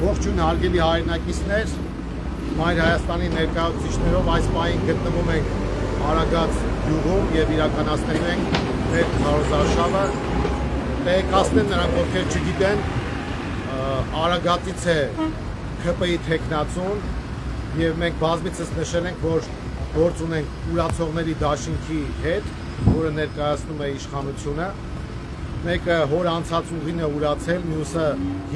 Ողջույն հարգելի հայրենակիցներ, Մայր Հայաստանի ներկայացուցիչներով այս պահին գտնվում ենք Արագած գյուղում եւ իրականացնում ենք մեր քարոզարշավը։ Տեղեկացնեմ նրանք, ովքեր չգիտեն, Արագածից է ՔՊ-ի թեկնածուն եւ մենք բազմիցս նշել ենք, որ գործ ունենք ուրացողների դաշինքի հետ, որը ներկայացնում է իշխանությունը։ Մեկը հոր անցած ուղին է ուրացել, մյուսը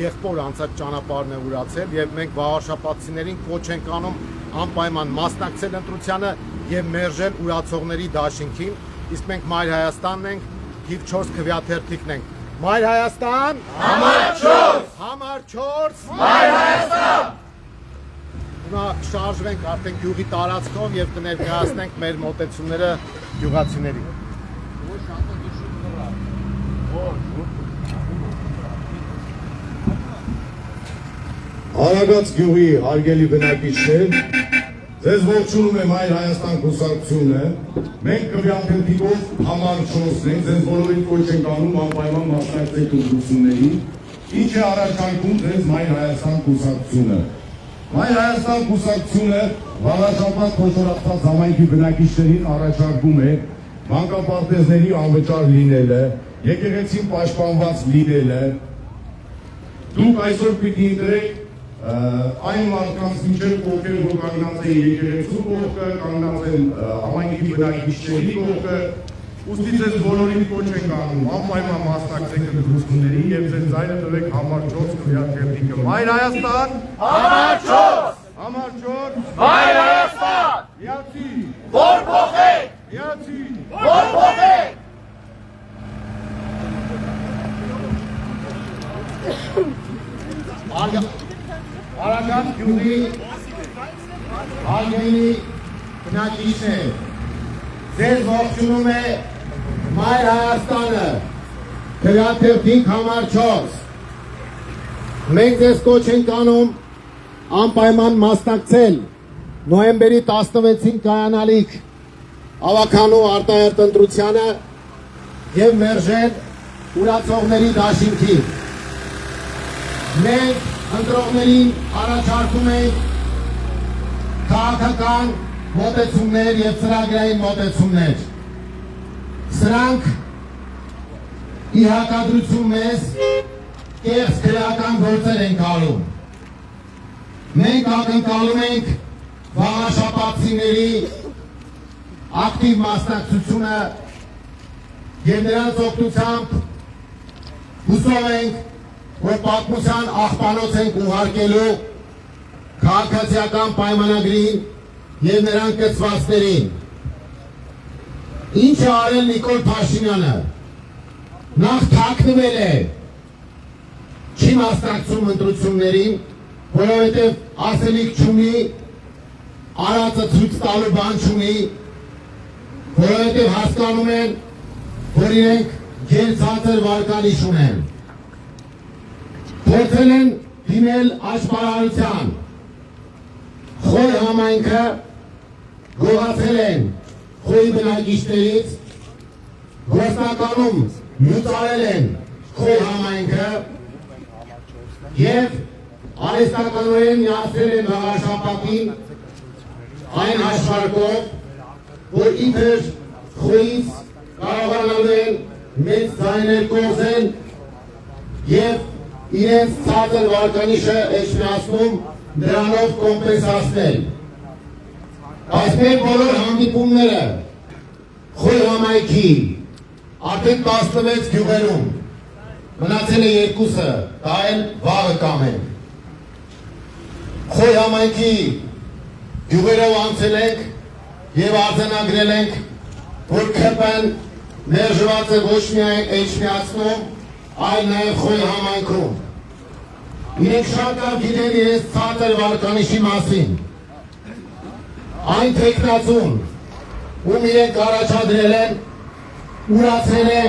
եղբոր անցած ճանապարհն է ուրացել եւ մենք վաղաշապատցիներին կոչ ենք անում անպայման մասնակցել ընտրությանը եւ մերժել ուրացողների դաշինքին, իսկ մենք Մայր Հայաստանն ենք, թիվ 4 քվեաթերթիկն ենք։ Մայր Հայաստան, համար 4, համար 4, Մայր Հայաստան։ Հիմա շարժվենք արդեն գյուղի տարածքով եւ կներկայացնենք մեր մոտեցումները գյուղացիներին։ Արագած գյուղի հարգելի բնակիչներ, ձեզ ողջունում է Մայր Հայաստան կուսակցությունը, մենք քվեաթերթիկով համար 4-ն ենք, ձեզ բոլորին կոչ ենք անում անպայման մասնակցեք ընտրությունների, ինչ է առաջարկում ձեզ Մայր Հայաստան կուսակցությունը։ Մայր Հայաստան կուսակցությունը վաղաշաբաթ խոշորացված համայնքի բնակիչներին առաջարկում է մանկապարտեզների անվճար լինելը, եկեղեցին պաշտպանված լինելը, դուք այսօր պիտի ընտրեք այն մարդկանց միջև ովքեր որ կանգնած են եկեղեցու կողքը, կանգնած են համայնքի բնակիչների կողքը, ուստի ձեզ բոլորին կոչ ենք անում, անպայման մասնակցեք ընտրությունների եւ ձեր ձայնը տվեք համար 4 քվեաթերթիկը։ Մայր Հայաստան, Համար 4, համար 4, Մայր Հայաստան։ Իացի, Որ փոխեք, իացի, որ փոխեք։ Արագած գյուղի հարգելի բնակիչներ, ձեզ ողջունում է Մայր Հայաստանը, քվեաթերթիկ համար 4։ Մենք ձեզ կոչ ենք անում անպայման մասնակցել նոյեմբերի 16-ին կայանալիք ավականու արտահերտ ընտրությանը եւ մերժել ուրացողների դաշինքին։ Մենք ընտրողներին առաջարկում ենք քաղաքական մոտեցումներ եւ ծրագրային մոտեցումներ։ Սրանք ի հակադրություն մեզ կեղծ քրեական գործեր են կալում։ Մենք ակնկալում ենք վաղաշապատցիների ակտիվ մասնակցությունը եւ նրանց օգնությամբ հուսով ենք, որ պատմության աղբանոց ենք ուղարկելու քաղաքացիական պայմանագրին եւ նրան կցվածներին։ Ինչ է արել Նիկոլ Փաշինյանը։ Նախ թաքնվել է, չի մասնակցում ընտրություններին, որովհետեւ ասելիք չունի, արածը ցույց տալու բան չունի, որովհետեւ հասկանում են, որ իրենք գերցածր վարկանիշ ունեն։ Փորձել են դիմել աշխարհարության, խոյ համայնքը գողացել են խոյի բնակիչներից, գործնականում լուծարել են խոյ համայնքը եւ արհեստականորեն միացրել են վաղաշապատին այն հաշվարկով, որ իբր խոյից կարողանալու են մեծ ձայներ կորզեն եւ իրենց ցածր վարկանիշը էջմիացնում դրանով կոմպենսացնել։ Այս մեր բոլոր հանդիպումները խոյ համայնքի արդեն 16 գյուղերում մնացել է 2-ը, դա էլ վաղը կամեն։ Խոյ համայնքի գյուղերով անցել ենք եւ արձանագրել ենք, որ ՔՊ-ն մերժված է ոչ միայն էջմիացնում, այլ նաև խոյ համայնքում։ Իրենք շատ լավ գիտեն իրենց ցածր վարկանիշի մասին։ Այն թեկնածուն, ում իրենք առաջադրել են, ուրացել է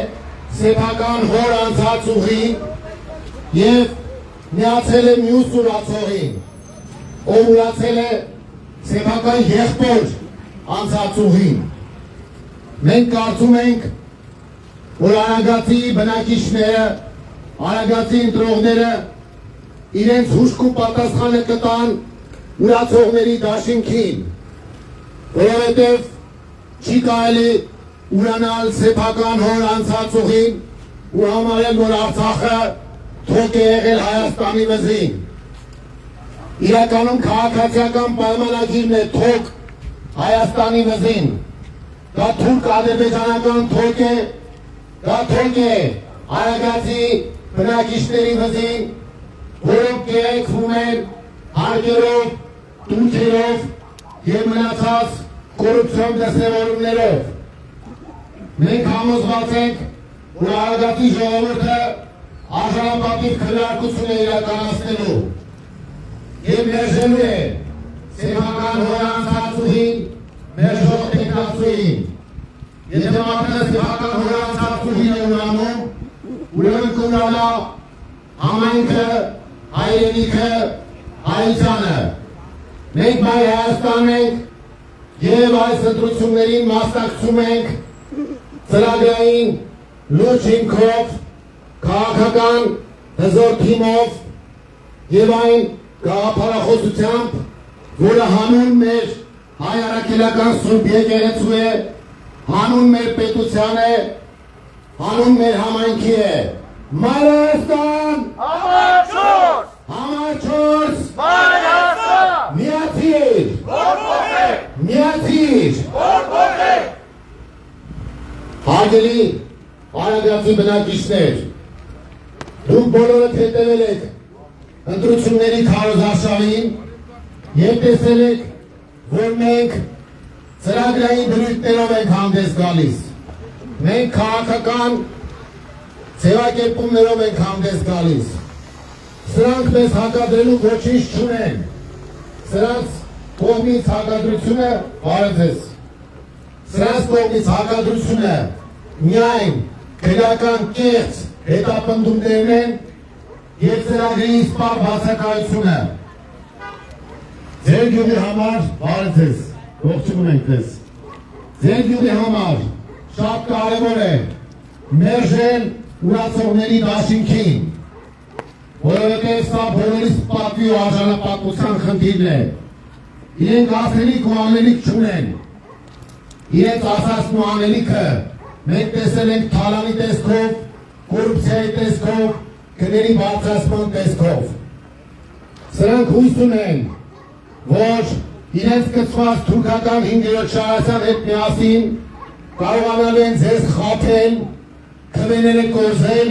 սեփական հոր անցած ուղին եւ միացել է մյուս ուրացողին, ով ուրացել է սեփական եղբոր անցած ուղին։ Մենք կարծում ենք, որ Արագածի բնակիչները, Արագածի ընտրողները իրենց հուշք ու պատասխանը կտան ուրացողների դաշինքին, որովհետև չի կարելի ուրանալ սեփական հոր անցած ուղին ու համարել, որ Արցախը թոք է եղել Հայաստանի վզին։ Իրականում քաղաքացիական պայմանագիրն է թոք Հայաստանի վզին։ Դա թուրք-ադրբեջանական թոք է, դա թոք է Արագածի բնակիչների վզին, որոնք կերեկվում են հարկերով, տունքերով և մնացած կոռուպցիոն դրսևորումներով։ Մենք համոզված ենք, որ Արագածի ժողովուրդը արժանապատիվ քննարկություն է իրականացնելու և մերժելու է սեփական հորանցած ուղին, մերժող տեխնացուին։ Եթե մարդը սեփական հորանցած ուղին է ուրանում, ուրեմն կունալա համայնքը, հայրենիքը, հայությանը։ Մենք Մայր Հայաստան ենք և այս ընտրություններին մասնակցում ենք ծրագրային լուրջ հիմքով, քաղաքական հզոր թիմով և այն գաղափարախոսությամբ, որը հանուն մեր հայ առաքելական Սուրբ եկեղեցու է, հանուն մեր պետության է, հանուն մեր համայնքի է։ Մայր Հայաստան, Համար 4, համար 4, Մայր Հայաստան, միացիր, որ փոխեք, միացիր։ որ փոխեք։ Հարգելի Արագածի բնակիչներ, դուք բոլորդ հետևել եք ընտրությունների քարոզարշավին և տեսել եք, որ մենք ծրագրային դրույթներով ենք հանդես գալիս։ Մենք քաղաքական ձևակերպումներով ենք հանդես գալիս։ Սրանք մեզ հակադրելու ոչինչ չունեն։ Սրանց կողմից հակադրությունը բարեձեզ։ Սրանց կողմից հակադրությունը միայն քրեական կեղծ հետապնդումներն են և ծրագրի սպառ բացակայությունը։ Ձեր գյուղի համար բարեձեզ, ողջունում ենք ձեզ։ Ձեր գյուղի համար շատ կարևոր է մերժել ուրացողների դաշինքին, որովհետև սա բոլորիս պատվի ու արժանապատվության խնդիրն է։ Իրենք ասելիք ու անելիք չունեն։ Իրենց ասածն ու անելիքը մենք տեսել ենք թալանի տեսքով, կոռուպցիայի տեսքով, գների բարձրացման տեսքով։ Սրանք հույս ունեն, որ իրենց կցված թուրքական 5-րդ շահասան հետ միասին կարողանալու են ձեզ խաբել, քվեները կորզել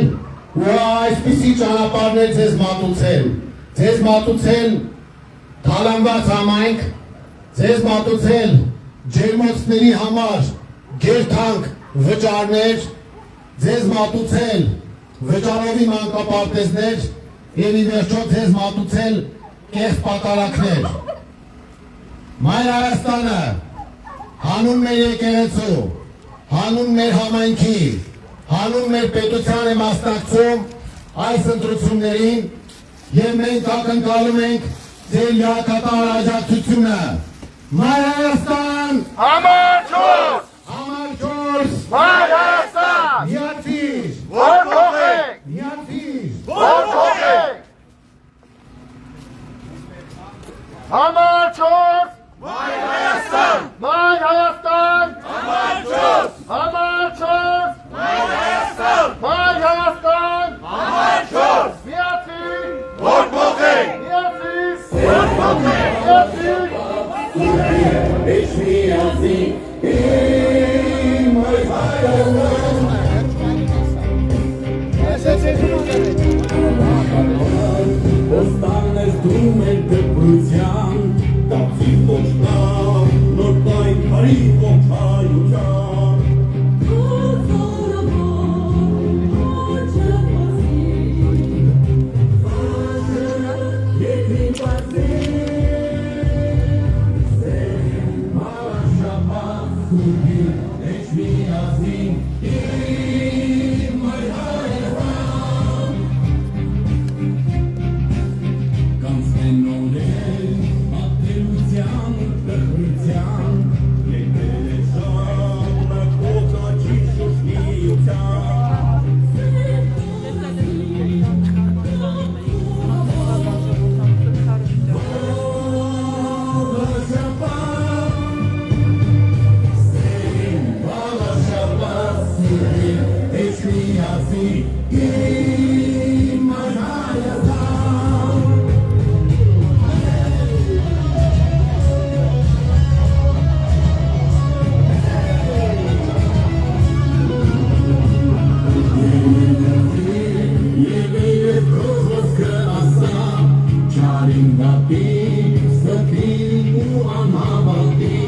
ու այսպիսի ճանապարհներ ձեզ մատուցել թալանված համայնք, ձեզ մատուցել ջերմոցների համար գերթանք վճարներ, ձեզ մատուցել վճարովի մանկապարտեզներ և ի վերջո ձեզ մատուցել կեղծ պատարակներ։ Մայր Հայաստանը հանուն մեր եկեղեցու, հանուն մեր համայնքի, հանուն մեր պետության է մասնակցում այս ընտրություններին և մենք ակնկալում ենք ձեր լիակատար աջակցությունը։ Մայր Հայաստան, Համար 4, համար 4, Մայր Հայաստան, միացիր, որ փոխեք, միացիր, որ փոխեք։ Համար 4, Մայր Հայաստան, Մայր Հայաստան, Համար 4, Համար 4, Մայր Հայաստան, Մայր Հայաստան, Համար 4, միացիր, որ փոխեք, միացիր, որ փոխեք, միացիր։ Ոստաններ դում էր դպրության, դապսի ոչտան, նոր պայքարի ողջայության։ Երկրի պարզին, սեն մալաշապատ սուրգին, էջ միասին, իմ մայր Հայաստան։ Կանցնեն օրեր, ատելության, տխրության, եկել է շար, Արինգատի սրտին ու անհավատի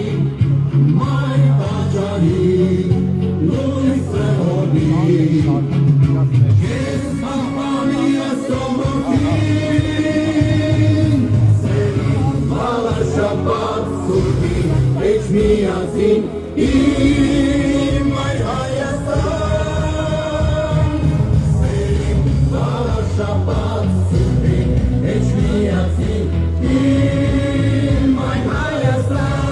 մայր տաճարի լույսը հորի Ես պահպանի աստոմորդին Սերին բալաշապատ սուրդի Էջ միասին իմ մայր Հայաստան Սերին բալաշապատ սուրդի Էջ միասին իմ մայր Հայաստան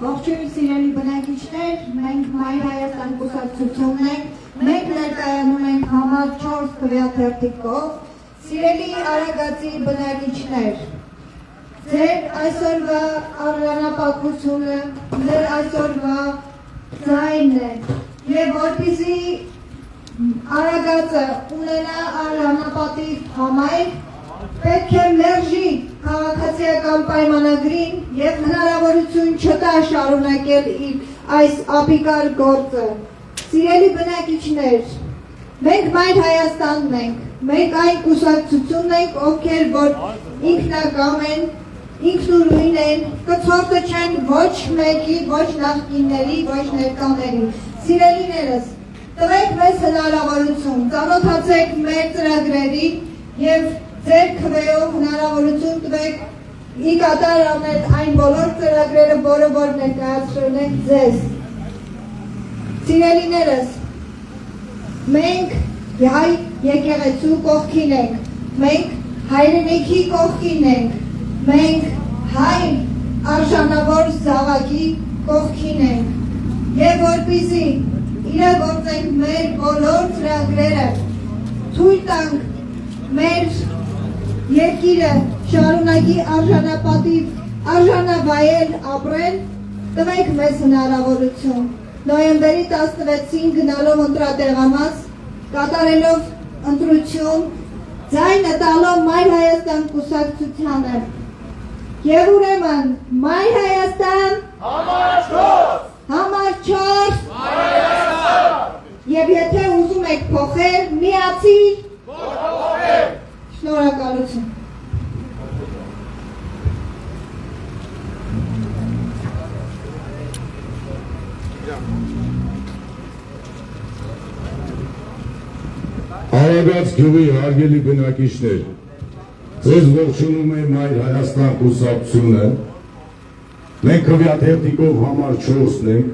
Ողջույն սիրելի բնակիչներ, մենք Մայր Հայաստան կուսակցությունն ենք, մենք ներկայանում ենք համար 4 քվեաթերթիկով, սիրելի Արագածի բնակիչներ, ձեր այսօրվա արժանապատվությունը, ձեր այսօրվա ձայնն է, և որպեսզի Արագածը ունենա արժանապատիվ համայնք, պետք է մերժի քաղաքացիական պայմանագրին և հնարավորություն չտա շարունակել իր այս ապիկար գործը։ Սիրելի բնակիչներ, մենք Մայր Հայաստանն ենք, մենք այն կուսակցությունն ենք, ովքեր որ ինքնակամ են, ինքնուրույն են, կցորդը չեն ոչ մեկի, ոչ նախկինների, ոչ ներկաների։ Սիրելիներս, տվեք մեզ հնարավորություն, ծանոթացեք մեր ծրագրերի և ձեր քվեով հնարավորություն տվեք ի կատար անել այն բոլոր ծրագրերը, որը որ ներկայացրել ենք ձեզ։ Սիրելիներս, մենք հայ եկեղեցու կողքին ենք, մենք հայրենիքի կողքին ենք, մենք հայ արժանավոր զավակի կողքին ենք, և որպեսզի իրագործենք մեր բոլոր ծրագրերը, թույլ տանք մեր երկիրը շարունակի արժանապատիվ, արժանավայել ապրել, տվեք մեզ հնարավորություն։ Նոյեմբերի 16-ին գնալով ընտրատեղամաս, կատարելով ընտրություն, ձայնը տալով Մայր Հայաստան կուսակցությանը։ Եվ ուրեմն, Մայր Հայաստան, համար 4, և եթե ուզում եք փոխել, միացիր, շնորհակալություն։ Արագած գյուղի հարգելի բնակիչներ, ձեզ ողջունում է Մայր Հայաստան կուսակցությունը, մենք քվեաթերթիկով համար 4-ն ենք,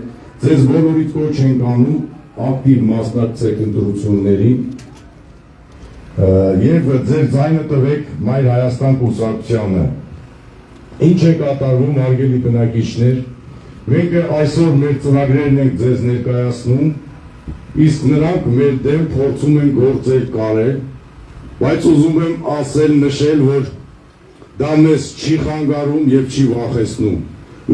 ձեզ բոլորից կոչ ենք անում ակտիվ մասնակցեք ընտրություններին և ձեր ձայնը տվեք Մայր Հայաստան կուսակցությանը։ Ինչ է կատարվում հարգելի բնակիչներ, մենք այսօր մեր ծրագրերն ենք ձեզ ներկայացնում, իսկ նրանք մեր դեմ փորձում են գործեր կարել, բայց ուզում եմ ասել, նշել, որ դա մեզ չի խանգարում և չի վախեցնում։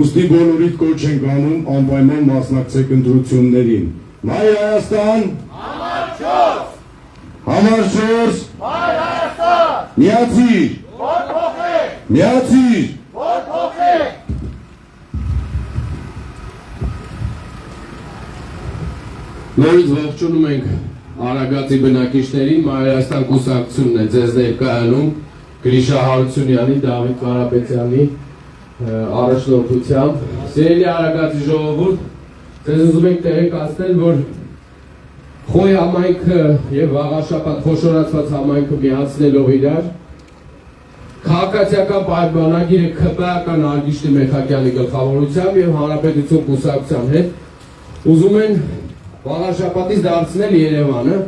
Ուստի բոլորիդ կոչ ենք անում անպայման մասնակցեք ընտրություններին։ Մայր Հայաստան, համար 4, Մայր Հայաստան, միացիր, որ փոխեք, միացիր, որ փոխեք։ Նորից ողջունում ենք Արագածի բնակիչներին, Մայր Հայաստան կուսակցությունն է ձեզ ներկայանում Գրիշա Հարությունյանի, Դավիթ Կարապետյանի առաջնորդությամբ։ Սիրելի Արագածի ժողովուրդ, ձեզ ուզում ենք տեղեկացնել, որ Խոյ համայնքը և Վաղաշապատ խոշորացված համայնքը միացնելով իրար, քաղաքացիական պայմանագիրը ՔՊ-ական Արգիշտի Մեխակյանի գլխավորությամբ և Հանրապետություն կուսակցության հետ ուզում են Վաղաշապատից դարձնել Երևանը,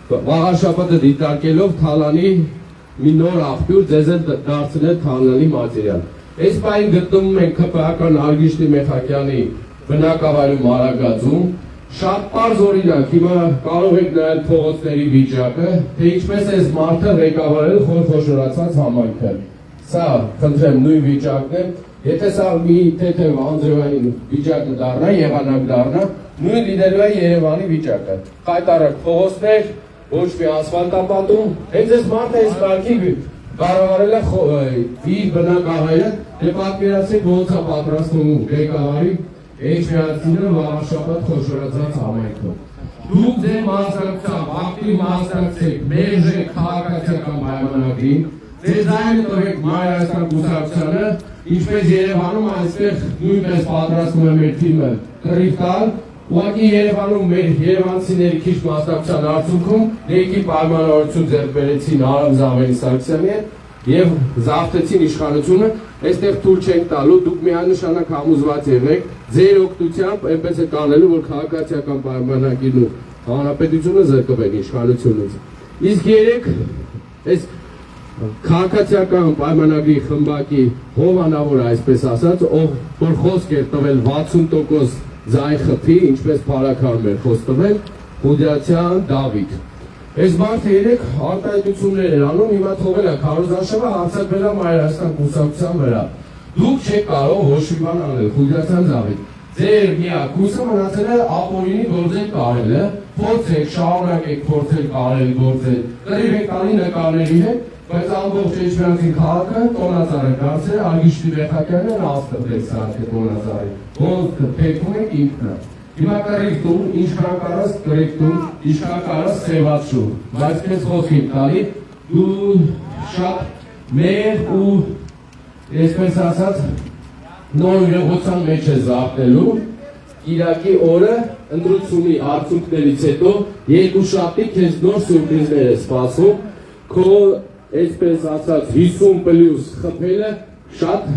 Վաղաշապատը դիտարկելով Թալանի մի նոր աղբյուր, ձեզ էլ դարձնել Թալանի մատերիալ։ Այս պահին գտնվում ենք ՔՊ-ական Արգիշտի Մեխակյանի բնակավայրում Արագածում, շատ պարզ օրինակ, հիմա կարող եք նայել փողոցների վիճակը, թե ինչպես է մարդը ղեկավարել խոշորացած համայնքը։ Սա, խնդրեմ, նույն վիճակն է, եթե սա մի թեթև անձրևային վիճակը դառնա, եղանակ դառնա, նույն լինելու է Երևանի վիճակը։ Խայտարակ փողոցներ, ոչ մի ասֆալտապատում, հենց այս մարդը այս կարգի կառավարել է իր բնակավայրը, դե պատկերացրեք ոնց է պատրաստվում ղեկավարի Էջմիածինը Վաղաշապատ խոշորացած համայնքը։ դուք ձեր մասնակցությամբ ակտիվ մասնակցեք մեր քաղաքացիական պայմանագրին, ձեր ձայնը տվեք Մայր Հայաստան կուսակցությանը, ինչպես Երևանում այստեղ նույնպես պատրաստվում է մեր թիմը կռիվ տալ, ուղղակի Երևանում մեր երևանցիների քիչ մասնակցության արդյունքում ներքի պայմանավորություն ձեռք բերեցին Արամ Զավերի Սարգսյանի հետ եւ զավթեցին իշխանությունը, այստեղ թույլ չենք տալու, դուք միանշանակ համոզված եղեք ձեր օգնությամբ այնպես է կանելու, որ քաղաքացիական պայմանագիրն ու հանրապետությունը զրկվեն իշխանությունից։ Իսկ երեք այս քաղաքացիական պայմանագրի խմբակի հովանավոր, այսպես ասած, ով որ խոսք էր տվել 60% ձայն խփի, ինչպես Փարաքարում էր խոսք տվել, Խուդիացյան Դավիթ։ Այս մարդը երեք արտահայտություններ էր անում, հիմա թողել է քարոզարշավը, հարձակվել է Մայր Հայաստան կուսակցության վրա։ Դուք չեք կարող ոչ մի բան անել, Խուդիացյան Դավիթ։ Ձեր միակ կուրսը մնացել է ապօրինի գործեր կարելը, փորձեք, շարունակեք փորձել կարել գործել, կռիվ եք տանի նկարների հետ, բայց ամբողջ Էջմիածին քաղաքը տոնածառ է դարձել, Արգիշտի Բեխակյանն աստղ սարքել տոնածառի, ոնց թեքում եք ինքնը։ Հիմա կռիվ տուն, ինչքան կարաս կռիվ տուն, ինչքան կարաս սևացու, բայց քեզ խոսք եմ տալի, դու շատ մեր ու այսպես ասած նոր ուրեղության մեջ է զարթնելու, Կիրակի օրը ընտրությունի արդյունքներից հետո երկուշաբթի քեզ նոր սյուրպրիզներ է սպասում, քո այսպես ասած 50+ խփելը շատ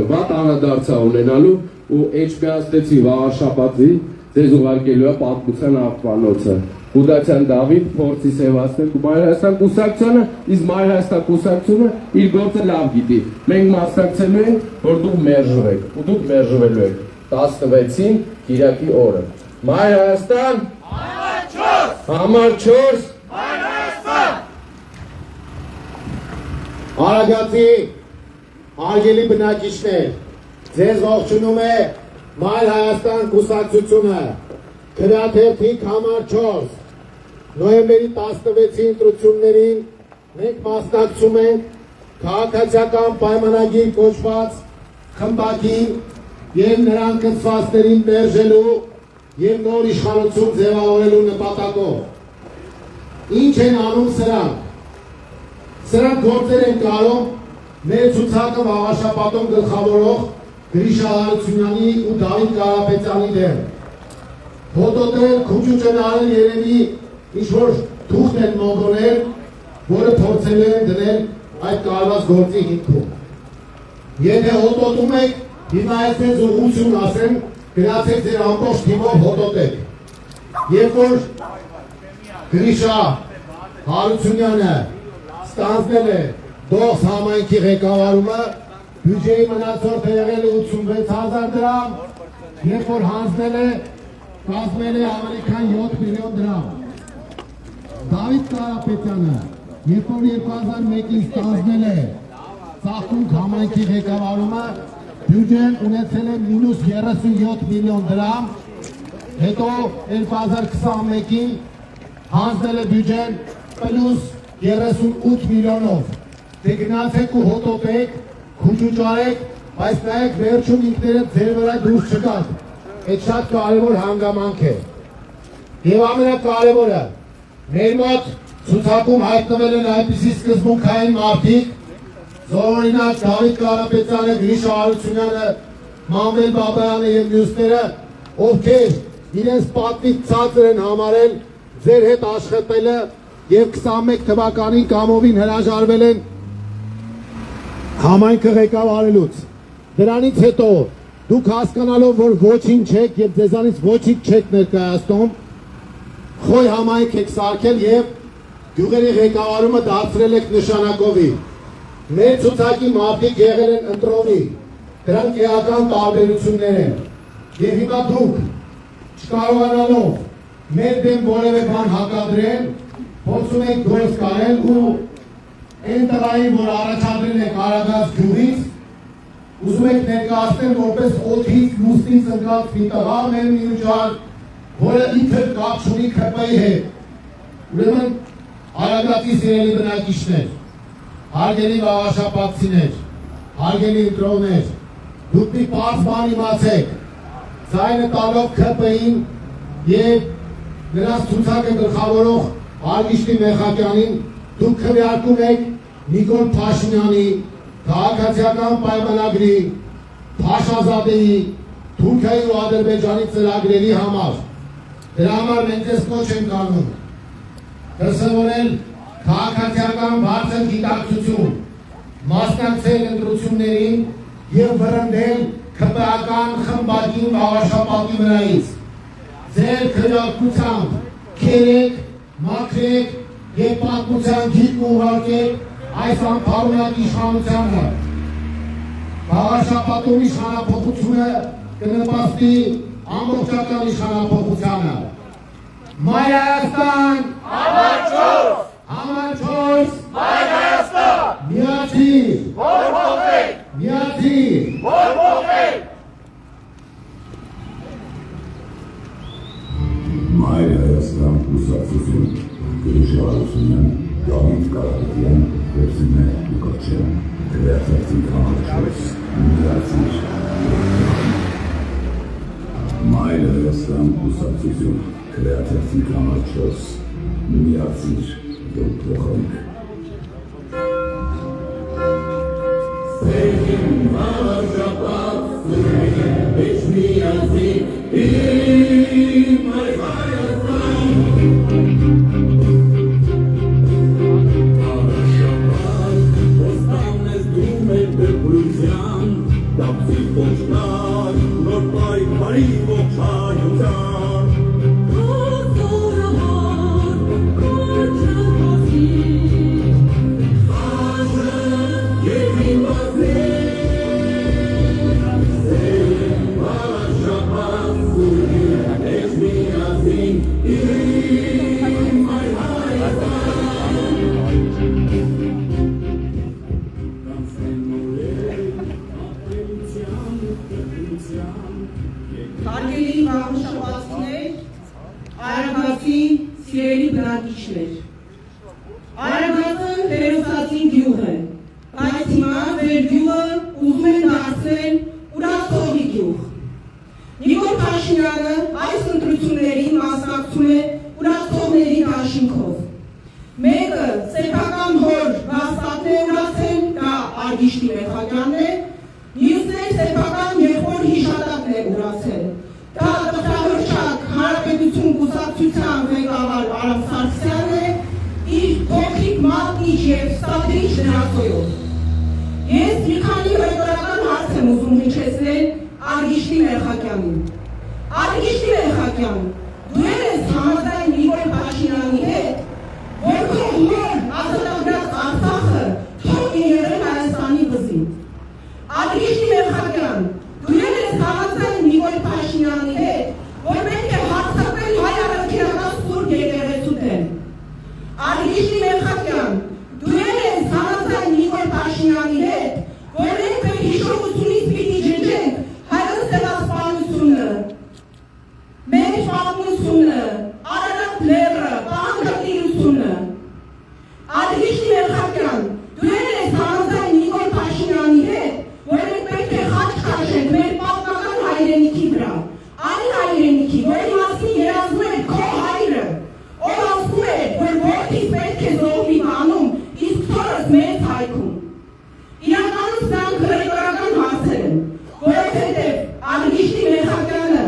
վատ անդրադարձ ունենալու ու Էջմիածնեցի վաղաշաբաթի ձեզ ուղարկելու է պատմության աղբանոցը։ Խուդիացյան Դավիթ փորձի սևացնել Մայր Հայաստան կուսակցությունը, իսկ Մայր Հայաստան կուսակցությունը իր գործը լավ գիտի։ Մենք մասնակցելու ենք, որ դուք մերժվեք, ու դուք մերժվելու եք 16-ին Կիրակի օրը։ Մայր Հայաստան, համար 4, Մայր Հայաստան։ Արագածի արգելի բնակիչներ, ձեզ ողջունում է Մայր Հայաստան կուսակցությունը, քվեաթերթիկ համար 4, նոյեմբերի 16-ի ընտրություններին մենք մասնակցում ենք քաղաքացիական պայմանագիր կոչված խմբակին եւ նրան կցվածներին մերժելու եւ նոր իշխանություն ձևավորելու նպատակով։ Ինչ են անում սրանք։ Սրանք գործեր են կարող մեր ցուցակը վաղաշաբաթում գլխավորող Գրիշա Հարությունյանի ու Դավիթ Կարապետյանի դեմ։ Հոտոտել, քուճուճեն արել երևի ինչ-որ թուղթ են մոգոնել, որը փորձել են դնել այդ կարված գործի հիմքում։ Եթե հոտոտում եք, հիմա այսպես ուղղություն ասեմ, գնացեք ձեր ամբողջ թիմով հոտոտեք։ Երբ որ Գրիշա Հարությունյանը ստանձնել է Դողս համայնքի ղեկավարումը, բյուջեի մնացորդը եղել է 86,000 դրամ, երբ որ հանձնել է, կազմել է ավելի քան 7 միլիոն դրամ։ Դավիթ Կարապետյանը, երբ որ 2001-ին ստանձնել է Ծաղկունք համայնքի ղեկավարումը, բյուջեն ունեցել է մինուս 37 միլիոն դրամ, հետո 2021-ին հանձնել է բյուջեն պլյուս 38 միլիոնով։ Դե գնացեք ու հոտոտեք, քուճուճարեք, բայց նայեք վերջում ինքներդ ձեր վրա դուրս չգաք։ Այդ շատ կարևոր հանգամանք է։ Եվ ամենակարևորը, մեր մոտ ցուցակում հայտնվել են այնպիսի սկզբունքային մարդիկ, զորօրինակ Դավիթ Կարապետյանը, Գրիշա Հարությունյանը, Մանվել Բաբայանը եւ մյուսները, ովքեր իրենց պատվից ցածր են համարել ձեր հետ աշխատելը եւ 21 թվականին կամովին հրաժարվել են համայնքը ղեկավարելուց։ Դրանից հետո դուք հասկանալով, որ ոչինչ չեք եւ ձեզանից ոչինչ չեք ներկայացնում, խոյ համայնք եք սարքել եւ գյուղերի ղեկավարումը դարձրել եք նշանակովի։ Մեր ցուցակի մարդիկ եղել են ընտրովի, դրանք էական տարբերություններ են։ Եվ հիմա դուք չկարողանալով մեր դեմ որևէ բան հակադրել, փորձում եք գործ կարել ու այն տղային, որ առաջադրել եք Արագած գյուղից, ուզում եք ներկայացնել որպես օդից լուսնից ընկած մի տղա մեր միուջար, որը ինքը կապ չունի ՔՊ-ի հետ։ Ուրեմն Արագածի սիրելի բնակիչներ, հարգելի վաղաշաբաթցիներ, հարգելի ընտրողներ, դուք մի պարզ բան իմացեք, ձայնը տալով ՔՊ-ին եւ նրանց ցուցակը գլխավորող Արգիշտի Մեխակյանին դուք քվեարկում եք Նիկոլ Փաշինյանի քաղաքացիական պայմանագրի, Փաշազադեի, Թուրքիայի ու Ադրբեջանի ծրագրերի համար։ Դրա համար մենք ձեզ կոչ ենք անում դրսևորել քաղաքացիական բարձր գիտակցություն, մասնակցել ընտրություններին եւ վրընդել ՔՊԱ-ական խմբակին վաղաշապատի վրայից։ Ձեր քրեակությամբ քերեք, մաքրեք եւ պատմության գիրք ուղարկեք այս անփառունակ իշխանությանը։ Վաղաշապատում իշխանափոխությունը կնպաստի ամբողջական իշխանափոխությանը։ Մայր Հայաստան, Համար 4, Մայր Հայաստան, միացիր, որ փոխեք, միացիր, որ փոխեք։ Մայր Հայաստան կուսակցություն գրժարությունն Դավիթ Կարապետյան Վերսինե Նիկոչյան Քրեատիվ կամաչոց միացիր Մայր Հայաստան կուսակցություն Քրեատիվ կամաչոց միացիր որ փոխանք Սերին վարժապատ սուրին Ինչ միացիր իմ Մայր Հայաստան Վարժապատ ոստան ես դում եք դեպրության Դապսի պոչնար նոր պայքարի ողջայության Հարգելի վաղաշապատներ, Արագածի սիրելի բնակիչներ, Արագածը հերոսացին գյուղ է, բայց հիմա ձեր գյուղը ուզում են դարձնել ուրացողի գյուղ։ Նիկոլ Փաշինյանը այս ընտրություններին մասնակցում է ուրացողների դաշինքով։ Մեկը սեփական հոր վաստակն է ուրացել, դա Արգիշտի Մեխակյանն է, մյուսն է սեփական եղբոր հիշատակն է ուրացել։ Դա տղահրճակ Հանրապետություն կուսակցության ղեկավար Արամ Սարգսյանն է, իր փոքրիկ մատնիչ և ստադրիչ դրածոյով։ Ես մի քանի հրետորական հարց եմ ուզում հնչեցնել Արգիշտի Մեխակյանին։ Արգիշտի Մեխակյան, դու ես համաձայն Նիկոլ Փաշինյանի հետ, որ քո հոր ազատագրած Արցախը թող երևի Հայաստանի վզին։ Արգիշտի Մեխակյան, դու ես համաձայն Նիկոլ Փաշինյանի հետ, որ մենք է հարձակվել հայ առաքելական սուրբ եկեղեցու դեմ։ Արգիշտի Մեխակյան, դու ես համաձայն Նիկոլ Փաշինյանի հետ, որ մենք է հիշողությունից պիտի ջնջենք հայոց դեպասպանությունը, մեր պատմությունը, Արարատ լեռը, պահանջատիրությունը։ Արգիշտի Մեխակյան, դու ես համաձայն Նիկոլ Փաշինյանի հետ, որ մենք պետք է խաչ քաշենք մեր պատմական հայրենիքի վրա, այն հայրենիքի, որի մասին երազում է քո հայրը, ով ասում է, որ որդիս պետք է զոհվի բանում, իսկ թորս մեծ հայքում։ Իրականում սրանք հրետորական հարցեր են, որովհետև Արգիշտի Մեխակյանը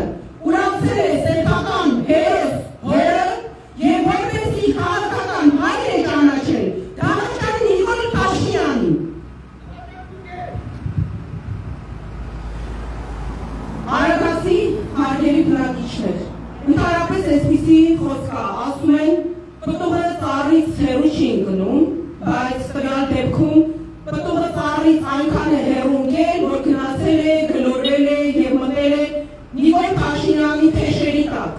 ուրացել է սեփական հերոս հորը և որպեսզի քաղաքական հայր է ճանաչել դավաճան Նիկոլ Փաշինյանին։ Արագածի հարգելի բնակիչներ, ընդհանրապես այսպիսի խոսք կա, ասում են պտուղը ծառից հեռու չի ընկնում, բայց տվյալ դեպքում պտուղը ծառից այնքան է հեռու ընկել, որ գնացել է, գլորվել է և մտել է Նիկոլ Փաշինյանի փեշերի տակ։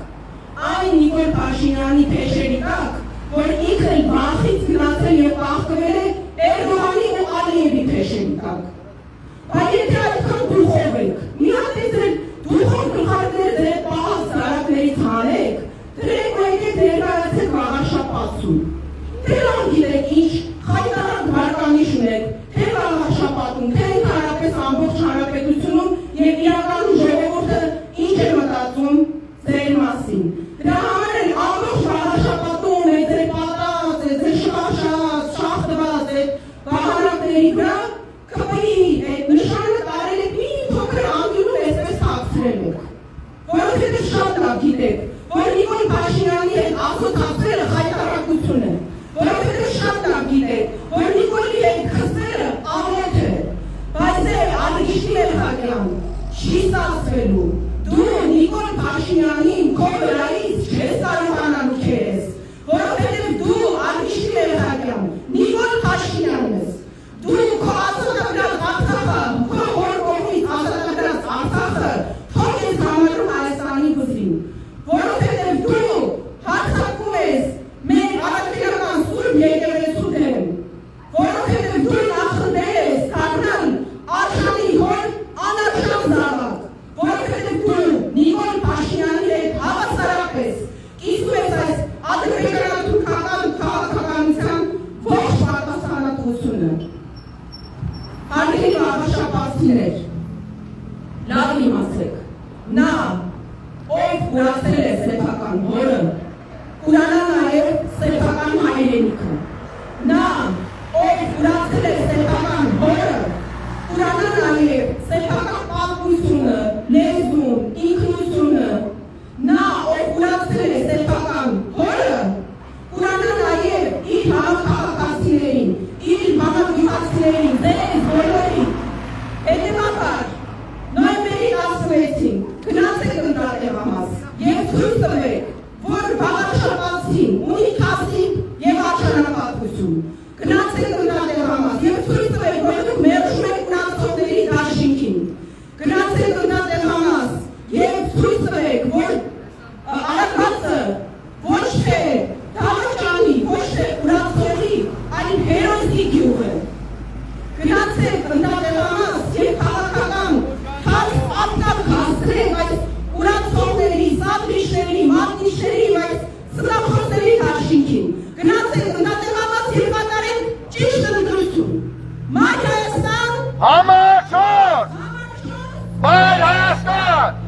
Այն Նիկոլ Փաշինյանի փեշերի տակ, որ ինքը վախից գնացել և պահկվել է Էրդողանի ու Ալիևի փեշերի տակ։ Բայց եթե այդքան դուխով եք, մի հատ էլ դուխով գլխարկները ձեր պահած զարակներից հանեք, դրեք ու եկեք ներկայացեք վաղաշապատցուն։ Թե լավ գիտեք ինչ, խայտարակ վարկանիշ ունեք, թե վաղաշապատում, թե ընդհանրապես ամբողջ հանրապետությունում և իրականում ժողովուրդը ինչ է մտածում ձեր մասին։ Դրա համար էլ Շաբաթին ունի թասիբ եւ արժանապատվություն։ Գնացեք ընդդատել համաս եւ ցույց տվեք, որ դուք մերժում եք ունեցողների դաշինքին։ Գնացեք ընդդատել համաս եւ ցույց տվեք, որ Արագածը ոչ թե Թավջանի, ոչ թե Ուրացողի, այլ հերոսի գյուղ է։ Գնացեք ընդդատել համաս եւ քաղաքական ապկապ հասցրեք այս ուրացողների, սադրիշների, մատնիշների, այս սրախոսների դաշինքին։ Գնացեք ընդդատել համաս եւ կատարեք ճիշտ ընտրություն։ Մայր Հայաստան, Համաչոր, Մայր Հայաստան։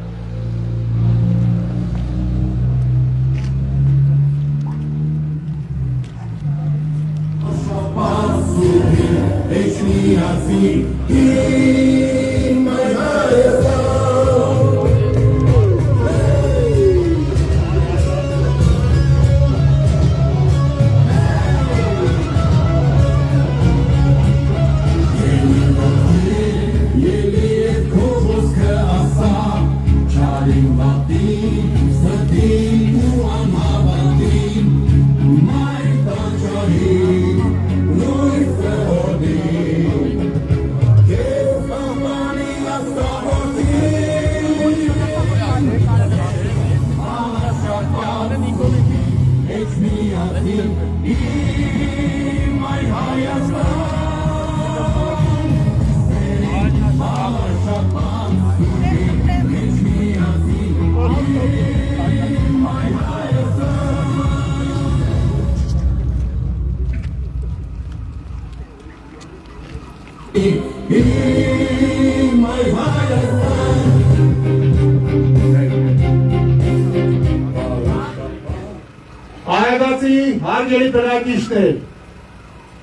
Այդացի հարգելի բնակիչներ,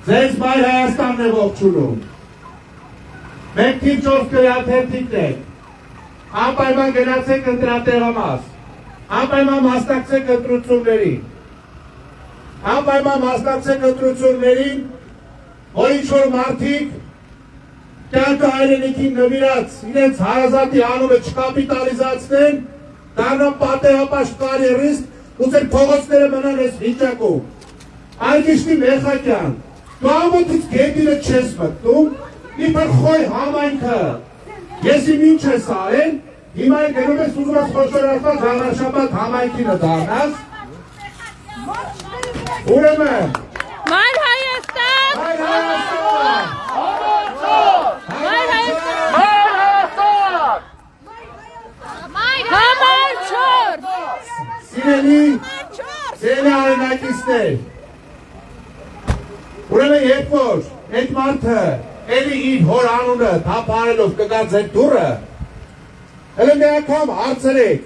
ձեզ Մայր Հայաստանն է ողջունում։ Մենք թիվ 4 գրաթերթիկն ենք, անպայման գնացեք ընտրատեղամաս, անպայման մասնակցեք ընտրություններին, անպայման մասնակցեք ընտրություններին, որ ինչ-որ մարդիկ կյանքը հայրենիքին նվիրած իրենց հարազատի անունը չկապիտալիզացնեն, դառնան պատեհապաշտ կարիերիստ ու ձեր փողոցները մնան այս վիճակում։ Արգիշտի Մեխակյան, դու ամոթից գետինը չես մտնում, իբր խոյ համայնքը, ես իմ ինչ ես արել, հիմա գնում ես ուզում ես խոշորացված Վաղարշաբաթ համայնքինը դառնաս, ուրեմն Մայր Հայաստան! Մայր Հայաստան! Մայր Հայաստան! Համաչոր! Սիրելի ձեր արենակիցներ, ուրեմն երբ որ այդ մարդը էլի իր հոր անունը թափարելով կգա ձեր դուռը, հələ մի անգամ հարցրեք,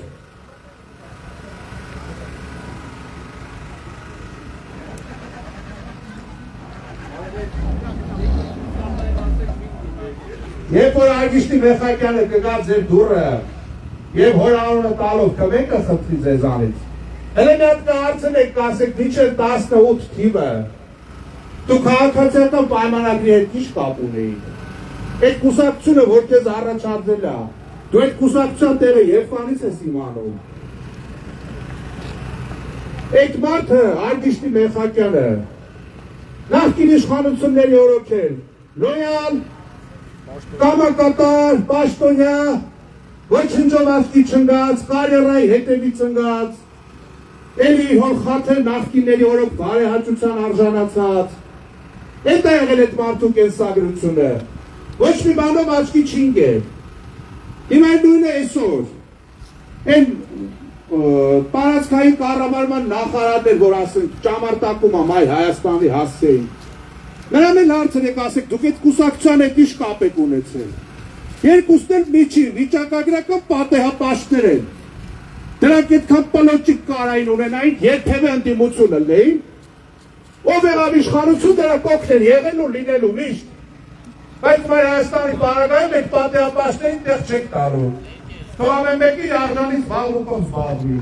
երբ որ Արգիշտի Մեխակյանը կգա ձեր դուռը և հոր անունը տալով կմենք կխնդրի ձեզանից, հələ մի հատ կհարցնեք, կասեք մինչև 18 թիվը, դու քաղաքացիական պայմանագրի հետ ինչ կապ ունեիք, այդ կուսակցությունը որ քեզ առաջադրել է, դու այդ կուսակցության տեղը երբանից ես իմանում, այդ մարդը Արգիշտի Մեխակյանը նախկին իշխանությունների օրոքել, լոյալ, կամակատար, պաշտոնյա, ոչնչով ասկի չնգած, կարիերայի հետևից ընգած, էլի հոր խաթել նախկինների օրոք բարեհաճության արժանացած, էդ է եղել էդ մարդու կենսագրությունը, ոչ մի բանով աչքի չինգել, հիմա նույնը այսօր, են պարացքային կառավարման նախարարներ, որ ասենք ճամարտակում է Մայր Հայաստանի հասցեին, նրան էլ հարցրեք, ասեք, դուք այդ կուսակցության հետ ինչ կապ եք ունեցել, երկուսն էլ միջին, վիճակագրական պատեհապաշտներ են, դրանք այդքան պլոճիկ կարային ունենային, երբևէ ընդդիմություն ըլեին, ով եղավ իշխանություն, դրանք օգնել եղել ու լինելու միշտ, բայց Մայր Հայաստանի պարագայում այդ պատեհապաշտներին տեղ չեք տալու, թող ամեն մեկի արժանից զբաղմունքով զբաղվի։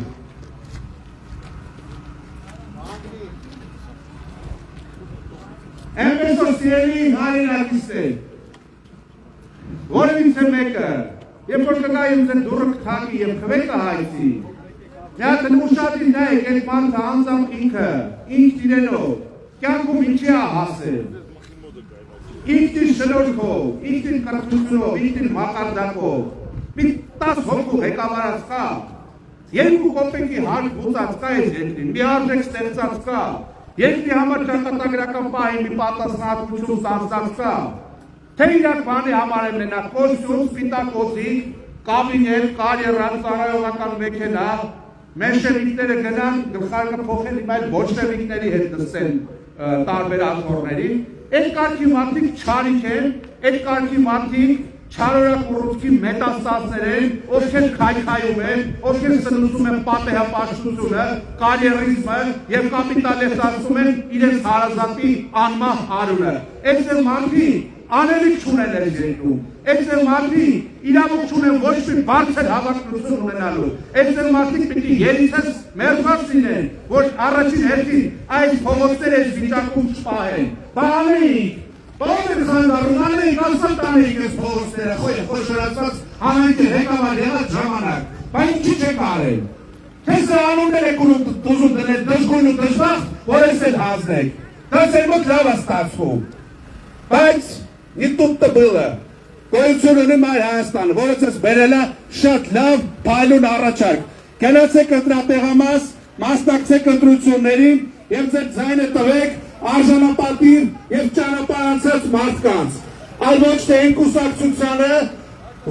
Այնպես որ սիրելի հայրենակիցներ, որևիցե մեկը, երբ որ կգա իմ ձեր դուռը կթակի և քվեկը հայցի, մի հատ ուշադիր նայեք այդ մարդը անձամբ ինքը, ինքն իրենով, կյանքում ինչի է հասել։ Ինքն շնորհքով, ինքն կրթությունով, ինքն մակարդակով, մի 10 հոգու ղեկավարած կա, 2 կոպեկի հարկ բուծած կա այս երկրին, մի արժեք ստեղծած կա, երկրի համար ճակատագրական պահի մի պատասխանատվություն ստացած կա, թե իրար բանի համար եմ նենա կոստյում, սպիտակ օձիկ, կաբիներ, կարիերան, ծառայողական մեքենա, մենշևիկները գնան գլխարկը փոխել իմ այլ բոլշևիկների հետ նստեն տարբեր աթոռների, այդ կարգի մարդիկ չարիք են, այդ կարգի մարդիկ չարորակ ուռուցքի մետաստասներ են, ովքեր քայքայում են, ովքեր սնուցում են պատեհապաշտությունը, կարիերիզմը և կապիտալեզացում են իրենց հարազատի անմահ արունը։ Այդ մարդիկ անելիք չունեն այս երկրում, այդ մարդիկ իրավունք չունեն ոչ մի բարձր հավակնություն ունենալու, այդ մարդիկ պիտի երիցս մերված լինեն, որ առաջին հերթին այս փողոցները այս վիճակում չպահեն։ Բանիկ, բանիկ խանդարում, անենք ասատ անենք այս փողոցները, խոշորացած համայնքի ղեկավար եղած ժամանակ, բայց ինչի չեք արել։ Թե սրանուններ եք ուզում դնել դժգույն ու դժբախտ, որ ես էլ հանձնեք, դա ձեր մոտ լավ է ստացվում, բայց не тут-то было. Գոյություն ունի Մայր Հայաստանը, որը ցես բերելա շատ լավ փայլուն առաջարկ։ Գնացեք ընտրատեղամաս, մասնակցեք ընտրություններին եւ ձեր ձայնը տվեք արժանապատիվ եւ ճանապարհացած մարդկանց։ Այլ ոչ թե այն կուսակցությանը,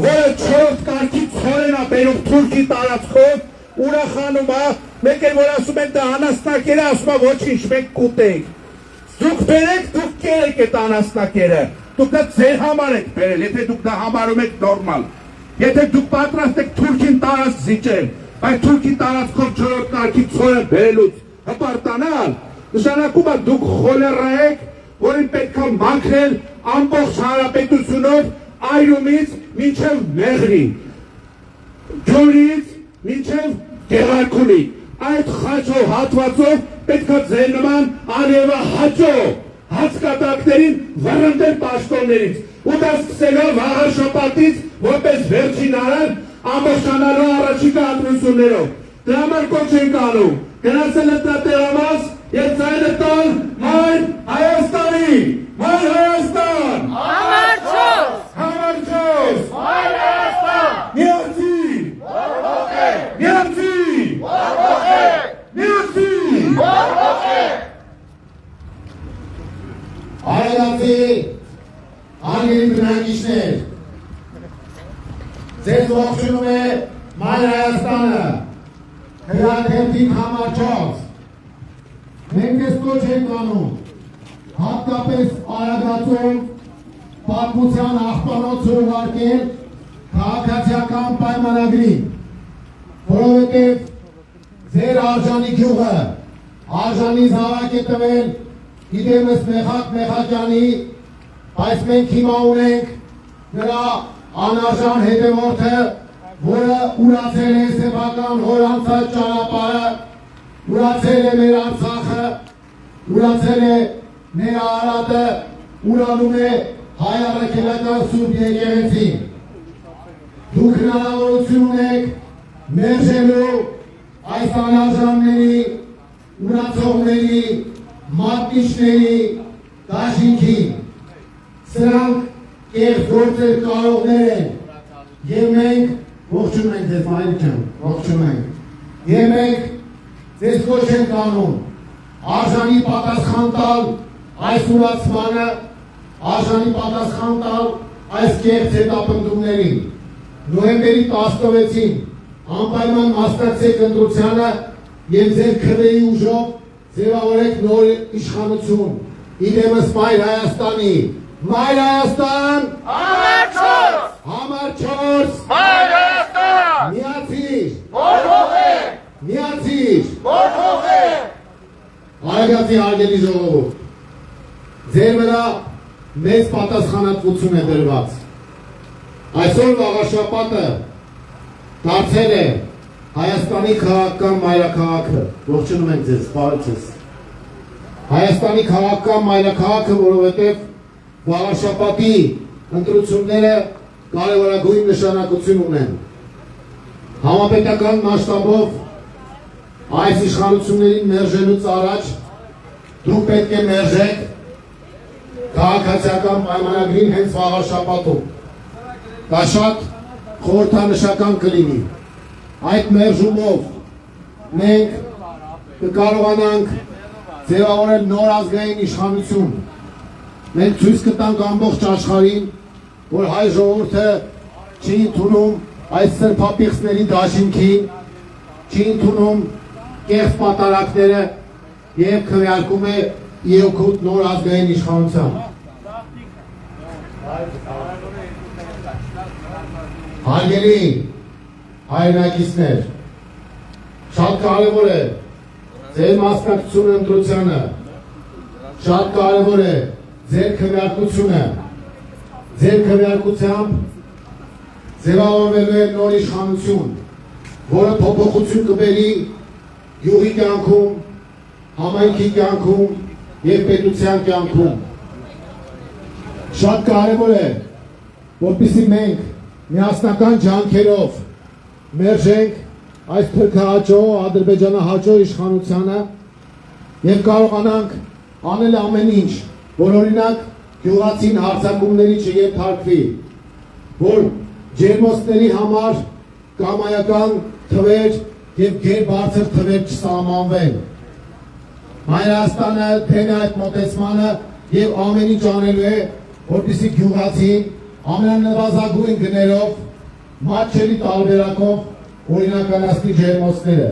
որը 4 կարգի ցորենա բերում թուրքի տարածքով, ուրախանում է, մեկ էլ որ ասում են դա անաստակեր է, ասում է ոչինչ, մենք կուտենք։ Դուք բերեք, դուք կերեք այդ անաստակերը։ Դուք դա ձեր համար եք բերել, եթե դուք դա համարում եք նորմալ, եթե դուք պատրաստ եք թուրքին տարածք զիջել, բայց թուրքի տարածքով 4-րդ կարգի ցորը բերելուց հպարտանալ, նշանակում է դուք խոլերա եք, որին պետք է մաքրել ամբողջ հանրապետությունով Այրումից մինչև Մեղրի, Գյումրիից մինչև Գեղարքունի, այդ խաչով հատվածով պետք է ձեր նման արևը հաճո հացկատակներին վռնդել պաշտոններից ու դա սկսելով վաղ շաբաթից որպես վերջին արան ամբողջանալու առաջիկա ընտրություններով։ Դրա համար կոչ ենք անում գնացել ընտրատեղամաս և ձայնը տալ Մայր Հայաստանի, Մայր Հայաստան, Համար 4, Համար 4, Մայր Հայաստան, միացի, միացի, միացի, Արագացի, անգելի բնակիչներ, ձեզ ողջունում է Մայր Հայաստանը, հրաթերթիկ համար 4, մենք ես կոչ ենք անում, հատկապես Արագածում պատմության աղբանոց ուղարկել քաղաքացիական պայմանագրին, որովհետև ձեր արժանի գյուղը, արժանի զավակ է տվել Իդեմս Մեխակ Մեխակյանի, բայց մենք հիմա ունենք նրա անարժան հետևորդը, որը ուրացել է սեփական հորանցած ճանապարհը, ուրացել է մեր Արցախը, ուրացել է մեր Արարատը, ուրանում է հայ առաքելական Սուրբ եկեղեցին։ Դուք հնարավորություն ունեք մերժելու այս անարժանների, ուրացողների, մատնիչների դաշինքին, սրանք կեղծ գործեր կարողներ են, և մենք ողջում ենք ձեզ Մայր ջան, ողջում ենք, և մենք ձեզ կոչ ենք անում, արժանի պատասխան տալ այս ուրացմանը, արժանի պատասխան տալ այս կեղծ հետապնդումներին, նոյեմբերի 16-ին անպայման մասնակցեք ընտրությանը և ձեր քրեի ուժով ձևավորեք նոր իշխանություն, իդեմս Մայր Հայաստանի, Մայր Հայաստան, Համար 4, Համար 4, Մայր Հայաստան, միացիր, Բորհողեք, միացիր, Բորհողեք, Արագածի արգելի ժողովուրդ, ձեր վրա մեծ պատասխանատվություն է դրված, այսօր վաղաշաբաթը դարձել է Հայաստանի քաղաքական մայրաքաղաքը, ողջունում ենք ձեզ, բարեցես, Հայաստանի քաղաքական մայրաքաղաքը, որովհետև վաղաշաբաթի ընտրությունները կարևորագույն նշանակություն ունեն։ Համապետական մասշտաբով Այս իշխանություններին մերժելուց առաջ դուք պետք է մերժեք քաղաքացիական պայմանագրին հենց վաղ շաբաթում։ Դա շատ խորհրդանշական կլինի։ Այդ մերժումով մենք կկարողանանք ձևավորել նոր ազգային իշխանություն։ Մենք ցույց կտանք ամբողջ աշխարհին, որ հայ ժողովուրդը չի ընդունում այս սրբապիղծների դաշինքին, չի ընդունում կեղծ պատարակները եւ քվեարկում է երկուտ նոր ազգային իշխանության։ Հարգելի հայրենակիցներ, շատ կարևոր է ձեր մասնակցությունը ընտրությանը, շատ կարևոր է ձեր քվեարկությունը, ձեր քվեարկությամբ ձևավորվելու է նոր իշխանություն, որը փոփոխություն կբերի յուղի կյանքում, համայնքի կյանքում եւ պետության կյանքում։ Շատ կարևոր է, որպեսզի մենք միասնական ջանքերով մերժենք այս թրքահաճո, ադրբեջանահաճո իշխանությանը եւ կարողանանք անել ամեն ինչ, որ օրինակ գյուղացին հարձակումների չենթարկվի, որ ջերմոցների համար կամայական թվեր եւ գերբարձր թվեր չսահմանվեն։ Հայաստանը դեմ է այդ մոտեցմանը եւ ամեն ինչ անելու է, որպեսզի գյուղացին ամենանվազագույն գներով, մատչելի տարբերակով օրինականացնի ջերմոցները։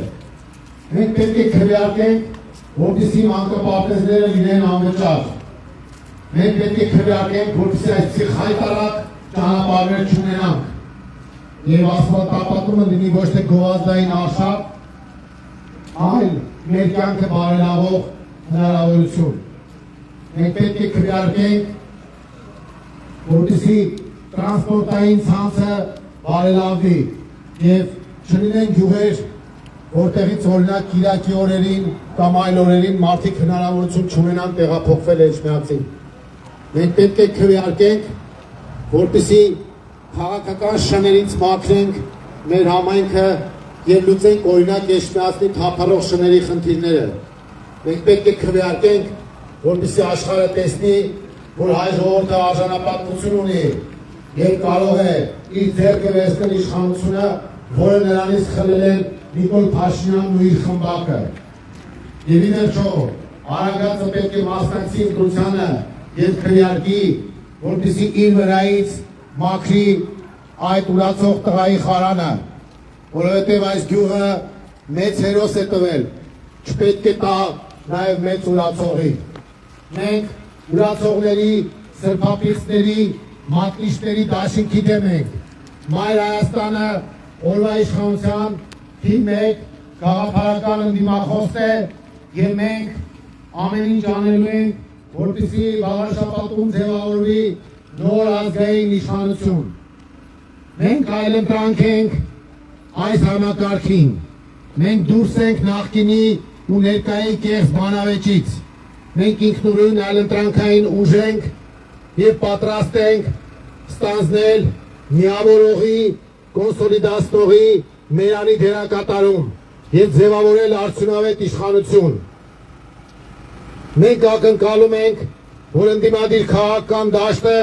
Մենք պետք է քվեարկենք, որպեսզի մանկապարտեզները լինեն անվճար։ Մենք պետք է քվեարկենք, որպեսզի այսպիսի խայտարակ ճանապարհներ չունենանք։ Եվ ասֆալտապատումը լինի ոչ թե գովազդային արշավ, այլ մեր կյանքը բարելավող հնարավորություն։ Մենք պետք է քվեարկենք, որպեսզի տրանսպորտային ցանցը բարելավվի եւ չլինեն գյուղեր, որտեղից օրինակ կիրակի օրերին կամ այլ օրերին մարդիկ հնարավորություն չունենան տեղափոխվել Էջմիածին։ Մենք պետք է քվեարկենք, որպեսզի քաղաքական շներից մաքրենք մեր համայնքը եւ լուծենք օրինակ Էջմիածնի թափառող շների խնդիրները։ Մենք պետք է քվեարկենք, որպեսզի աշխարհը տեսնի, որ հայ ժողովուրդը արժանապատվություն ունի եւ կարող է իր ձեռքը վերցնել իշխանությունը, որը նրանից խլել են Նիկոլ Փաշինյանն ու իր խմբակը։ Եվ ի վերջո, Արագածը պետք է մասնակցի ընտրությանը եւ քվեարկի, որպեսզի իր վրայից մաքրի այդ ուրացող տղայի խարանը, որովհետև այս գյուղը մեծ հերոս է տվել, չպետք է տա նաև մեծ ուրացողի։ Մենք ուրացողների, սրբապիղծների, մատնիչների դաշինքի դեմ ենք։ Մայր Հայաստանը օրվա իշխանության թիմ 1 գաղափարական ընդդիմախոս է եւ մենք ամեն ինչ անելու ենք, որպեսզի վաղաշաբաթում ձևավորվի նոր ազգային իշխանություն։ Մենք այլընտրանք ենք այս համակարգին։ Մենք դուրս ենք նախկինի ու ներկայի կեղծ բանավեճից։ Մենք ինքնուրույն այլընտրանքային ուժ ենք եւ պատրաստ ենք ստանձնել միավորողի, կոնսոլիդացնողի մերանի դերակատարում եւ ձևավորել արդյունավետ իշխանություն։ Մենք ակնկալում ենք, որ ընդդիմադիր քաղաքական դաշտը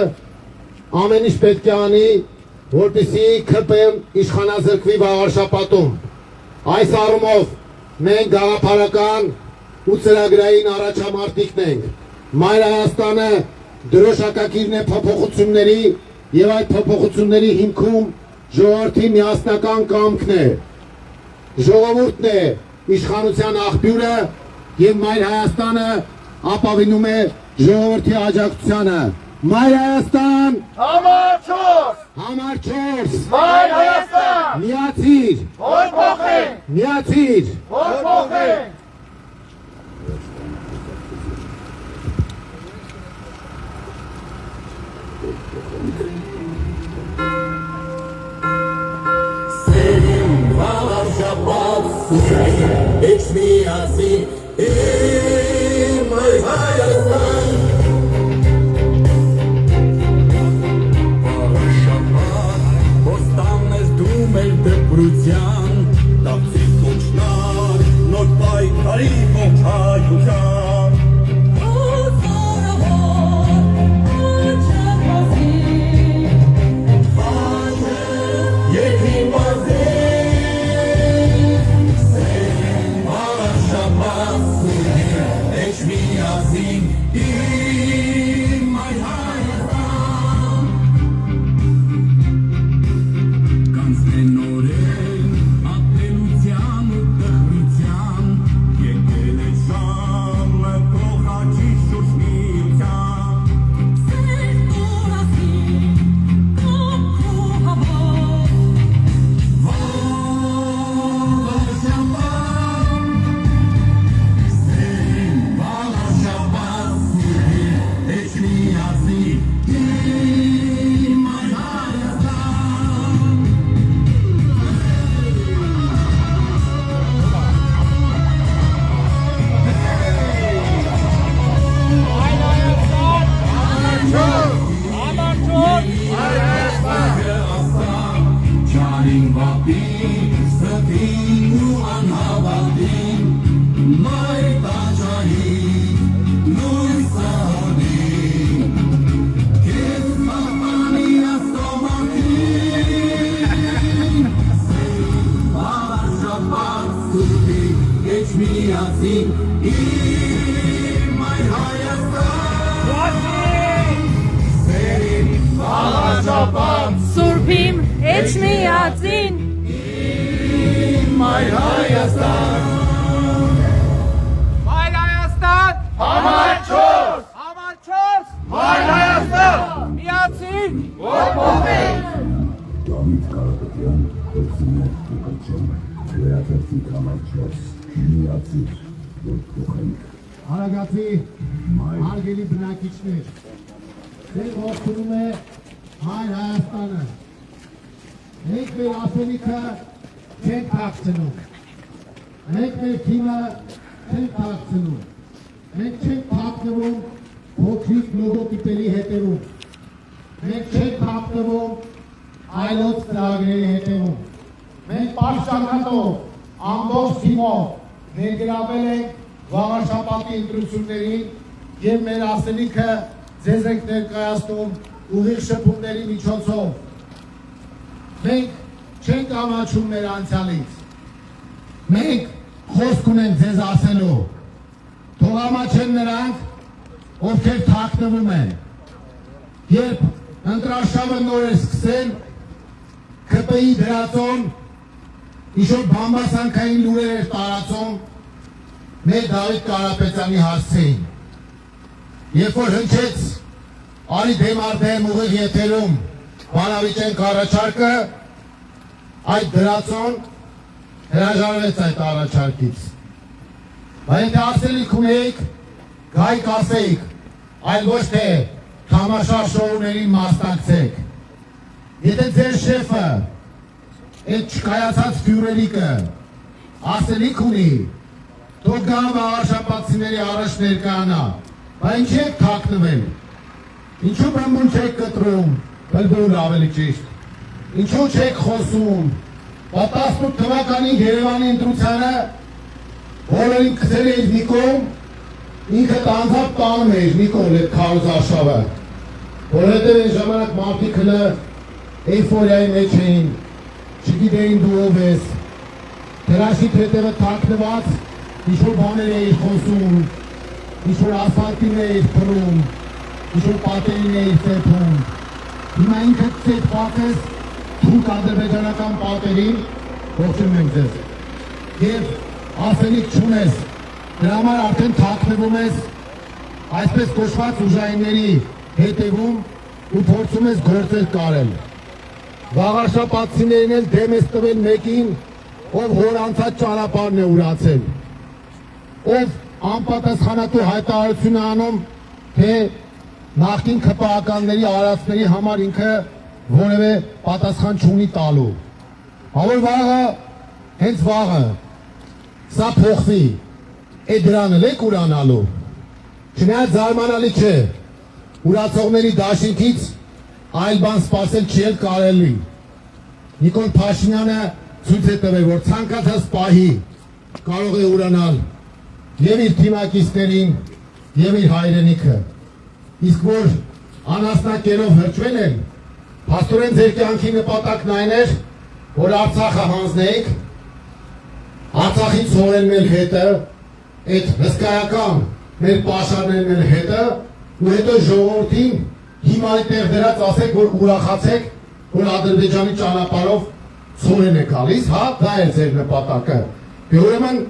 ամեն ինչ պետք է անի, որպեսզի ԿՊ-ն իշխանազրկվի վաղարշապատում։ Այս առումով մենք գաղափարական ու ծրագրային առաջամարտիկն ենք։ Մայր Հայաստանը դրոշակակիրն է փոփոխությունների եւ այդ փոփոխությունների հիմքում ժողովրդի միասնական կամքն է։ Ժողովուրդն է իշխանության աղբյուրը եւ Մայր Հայաստանը ապավինում է ժողովրդի աջակցությանը։ Մայր Հայաստան Համար 4 Համար 4 Մայր Հայաստան Միացիր Որ փոխենք Միացիր Որ փոխենք Դեպրության, դապսի կոչնար, նոր Eçmiyazin İmay hayran Kanzden orel Atteluțyan Utăhrițyan Yetele șamă Prohaci șușmițyan Սուրբիմ Էջմիածին Մայր Հայաստան Մայր Հայաստան Համար 4 Համար 4 Մայր Հայաստան Միացին Ողբոխենք Դավիթ Կարապետյան, Հովսինե Տուկաչյան, Քրեատիվ Կամաչոս, Միացիր, Ողբոխենք Արագացի հարգելի բնակիչներ Ձեր ողջունում է Հայր Հայաստանը Մենք մեր ասելիքը չենք թաքցնում Մենք մեր թիմը չենք թաքցնում Մենք չենք թաքնվում փոքրիկ լոգոտիպերի հետևում Մենք չենք թաքնվում այլոց ծրագրերի հետևում Մենք պաշտպանատով ամբողջ թիմով ներգրավել ենք վաղաշաբաթի ընտրություններին եւ մեր ասելիքը ձեզ ենք ներկայացնում ուղիղ շփումների միջոցով։ Մենք չենք ամաչում մեր անցյալից։ Մենք խոսք ունենք ձեզ ասելու։ Թող ամաչեն նրանք, ովքեր թաքնվում են։ Երբ ընտրաշավը նոր է սկսել, ԿՊ-ի դրածոն ինչ-որ բամբասանքային լուրեր էր տարածում մեր Դավիթ Կարապետյանի հասցեին։ Երբ որ հնչեց արի դեմարդեմ ուղիղ եթերում բանավիճենք առաջարկը, այդ դրածոն հրաժարվեց այդ առաջարկից։ Բայց եթե ասելիք ունեիք, գայք ասեիք, այլ ոչ թե թամաշա շոուներին մասնակցեք։ Եթե ձեր շեֆը, այդ չկայացած ֆյուրերիկը ասելիք ունի, թող գա վաղաշաբաթցիների առաջ ներկայանա, բայց ինչ եք թաքնվել, ինչու բնբուն չեք կտրում, բլբուր ավելի ճիշտ, ինչու չեք խոսում, 18 թվականին Երևանի ընտրությանը բոլորին կցել էիր Նիկոն, ինքդ անձամբ տանում էիր Նիկոն այդ քարոզարշավը, որովհետև այն ժամանակ մարդիկ հլը էյֆորիայի մեջ էին, չգիտեին դու ով ես, դրաշիտ հետևը թաքնված, ինչ-որ բաներ էիր խոսում, ինչ-որ ասֆալտին էիր փռում, ինչ-որ պատերին էիր ծեփում, հիմա ինքդ ծեփված ես թուրք ադրբեջանական պատերին, ողջունում ենք ձեզ, և ասելիք չունես, դրա համար արդեն թաքնվում ես այսպես կոչված ուժայինների հետևում ու փորձում ես գործեր կարել։ Վաղաշաբաթցիներին էլ դեմ ես տվել մեկին, ով հոր անցած ճանապարհն է ուրացել, ով անպատասխանատու հայտարարություն է անում, թե նախկին ԿՊԱ-ականների արածների համար ինքը որևէ պատասխան չունի տալու։ Հավոր վաղը, հենց վաղը, սա փոխվի, այդ դրան էլ եք ուրանալու, չնայած զարմանալի չէ, ուրացողների դաշինքից այլ բան սպասել չի էլ կարելի։ Նիկոլ Փաշինյանը ցույց է տվել, որ ցանկացած պահի կարող է ուրանալ եւ իր թիմակիցներին եւ իր հայրենիքը։ Իսկ որ անասնակերով հրճվել են, փաստորեն ձեր կյանքի նպատակն այն էր, որ Արցախը հանձնեիք, Արցախից հորեն մեր հետը, այդ հսկայական մեր պաշարներն էլ հետը ու հետո ժողովրդին հիմարի տեղ դրած ասեք, որ ուրախացեք, որ Ադրբեջանի ճանապարհով ցորեն է գալիս, հա, դա է ձեր նպատակը։ Ուրեմն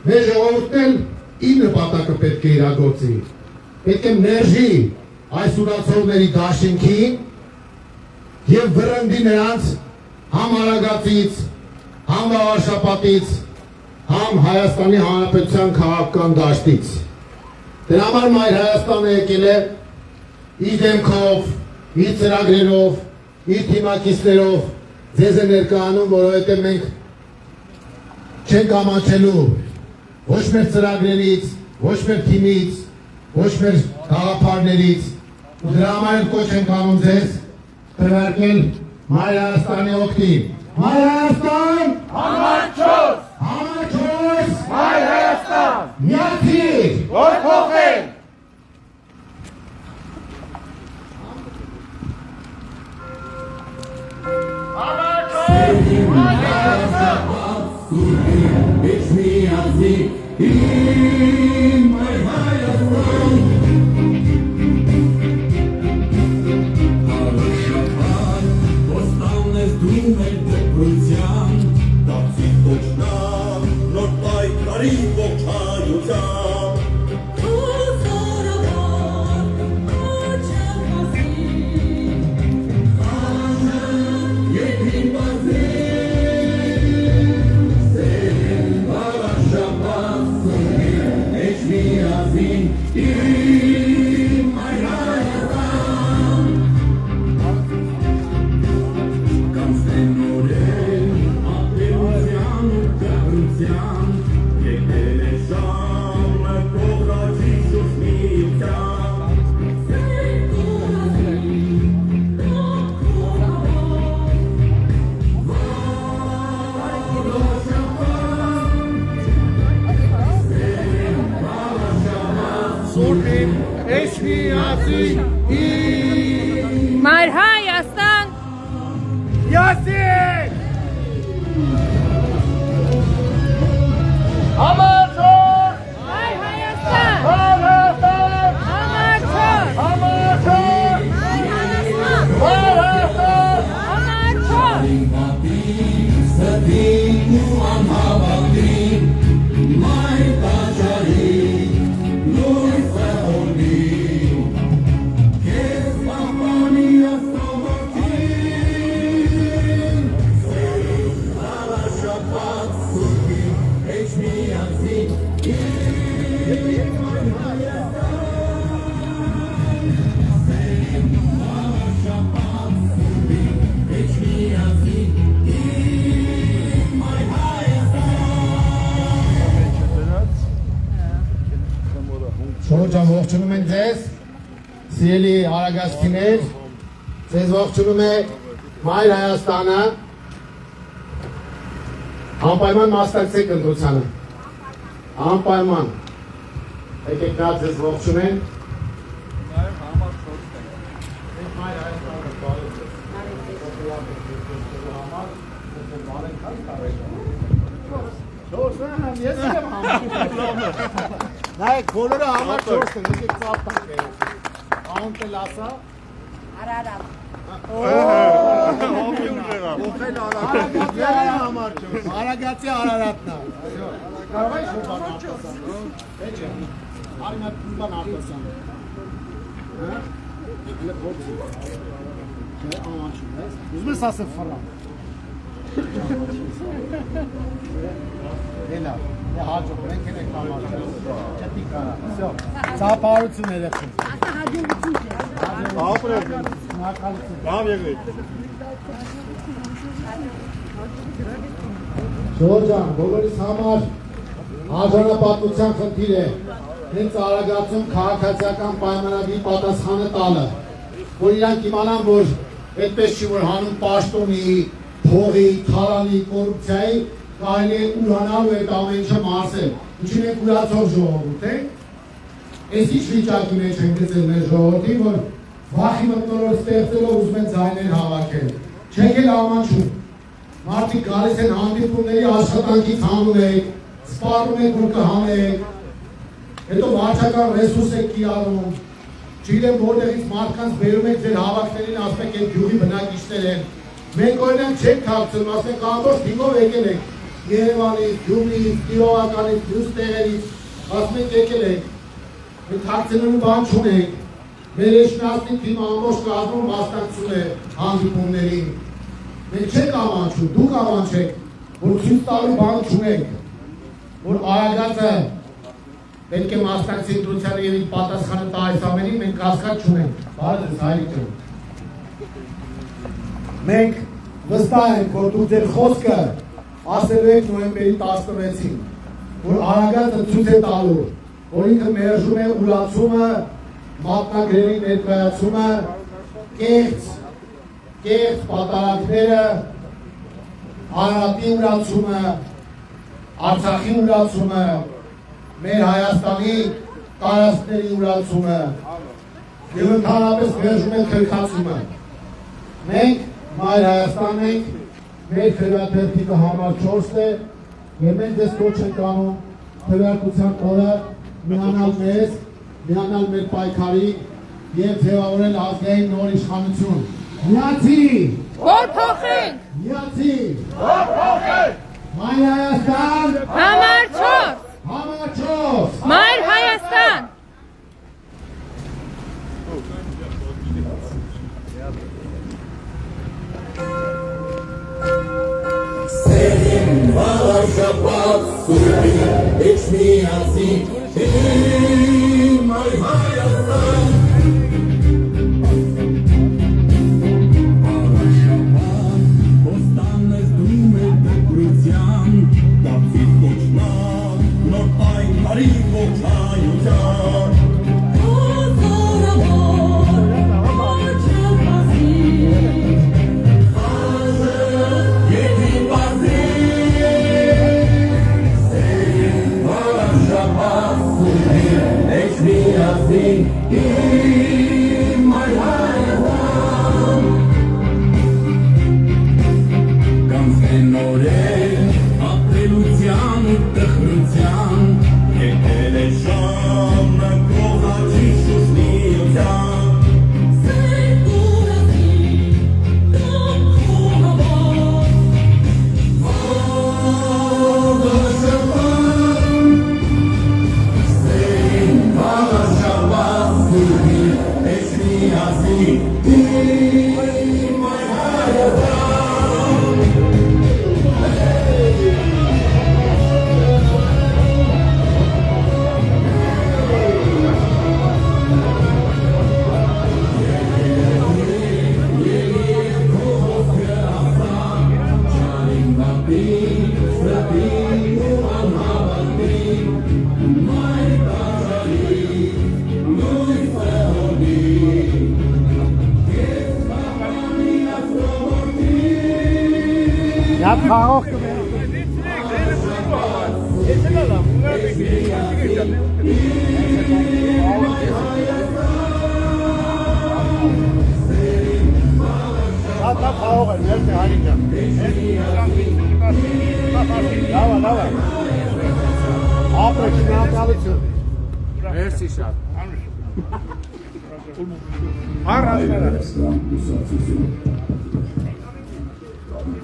մեր ժողովուրդն էլ իր նպատակը պետք է իրագործի։ Պետք է ներժի այս ուրացողների դաշինքին եւ վրընդի նրանց համ Արագածից, համ Վաղարշապատից, համ Հայաստանի Հանրապետության քաղաքական դաշտից։ Դրա համար Մայր Հայաստանը եկել է իր դեմքով, իր ծրագրերով, իր թիմակիցներով ձեզ է ներկայանում, որովհետև մենք չենք ամաչելու ոչ մեր ծրագրերից, ոչ մեր թիմից, ոչ մեր գաղափարներից, ու դրա համար կոչ ենք անում ձեզ քվեարկել Մայր Հայաստանի օգտին։ Մայր Հայաստան, Համար 4, Համար 4, Մայր Հայաստան, միացիր, որ փոխենք։ It's me, I think, in my Հայաստան Հարաշապան, ոստան ես դու մեր դեպրության Դարձի ոչնան, նոր պայքարի ողջայության Մայր Հայաստան, Յասին! Համար 4, Մայր Հայաստան, Համար 4, Համար 4, Համար 4, Մայր Հայաստան, Համար 4, Համար 4, Շորջան ողջունում են ձեզ, սիրելի արագածքիներ, ձեզ ողջունում է Մայր Հայաստանը, անպայման մասնակցեք ընտրությանը, անպայման, եկեք նա ձեզ ողջունեն, Նայեք, բոլորը համար 4 են, եկեք ծապ տանք անտ էլ ասա Արարատ, Արագացի Արարատնա Կարող է շոպան արտասան Վեչ է, արինատ բան արտասան Հլը բոքսի Ամանչում ես, ուզում ես ասել ֆրան Էլա, հաջող, մենք են եք համարջել, չետի կարա, վսյո, ծապարություն երեխում ասա հաջողություն չէ Ապրել, կամ եղրիք Շորջան, բոլորիս համար արժանապատվության խնդիր է հենց Արագածում քաղաքացիական պայմանագրի պատասխանը տալը, որ իրանք իմանան, որ այդպես չի, որ հանուն պաշտոնի, փողի, թալանի, կոռուպցիայի կարելի է ուրանալ ու այդ ամեն ինչը մարսել, ինչին եք ուրացող ժողովուրդ է, այս ինչ վիճակի մեջ են գծել մեր ժողովրդին, որ վախի մտնոլոր ստեղծելով ուզում են ձայներ հավաքել, չեք էլ ամանչում, մարդիկ գալիս են հանդիպումների աշխատանքից հանում եք, սպառում եք, որ կհանեք, հետո վարչական ռեսուրս եք կիրառում, չգիտեմ որտեղից մարդկանց բերում եք ձեր հավաքներին, ասում եք այդ գյուղի բնակիչներ են։ Մենք օրինակ չենք թաքցնում, ասում եք ամբողջ թիմով եկել եք Երևանից, Գյումրիից, Կիրովականից, մյուս տեղերից, ասում եք եկել եք։ Մենք թաքցնելու բան չունենք։ Մեր էջնասնի թիմը ամբողջ կազմում մասնակցում է հանդիպումներին։ Մենք չենք ամանչում, դուք ամանչեք, որ ցույց տալու բան չունենք, որ Արագածը պետք է մասնակցի ընտրությանը եւ իր պատասխանը տա այս ամենին, մենք կասկած չունենք։ Բարև ձեզ հայրիկներ։ Մենք վստահ ենք, որ դուք ձեր խոսքը ասելու եք նոյեմբերի 16-ին, որ Արագածը ցույց է տալու, որ ինքը մերժում է ուրացումը, մատնագրերի ներկայացումը, կեղծ պատարագները, Արարատի ուրացումը, Արցախի ուրացումը, մեր Հայաստանի տարածքների ուրացումը եւ ընդհանրապես մերժում են քրքացումը։ Մենք Մայր Հայաստանն ենք, մեր քրեատիվը համար 4-ն է եւ մենք դες կոչ ենք անում քրեատիվության օրը միանալ մեզ, միանալ մեր պայքարի եւ ձևավորել ազգային նոր իշխանություն։ Միացի! Որ փոխենք! Միացի! Որ փոխենք! Մայր Հայաստան! Համար 4! Համար 4! Մայր Հայաստան! Սերին վարաշապատ սուրին էչ միացի իմ այ Հայաստան Վարաշապատ ոստան ես դում է դպրության դապսիտ կոչնակ նոր պայքարի ողջայության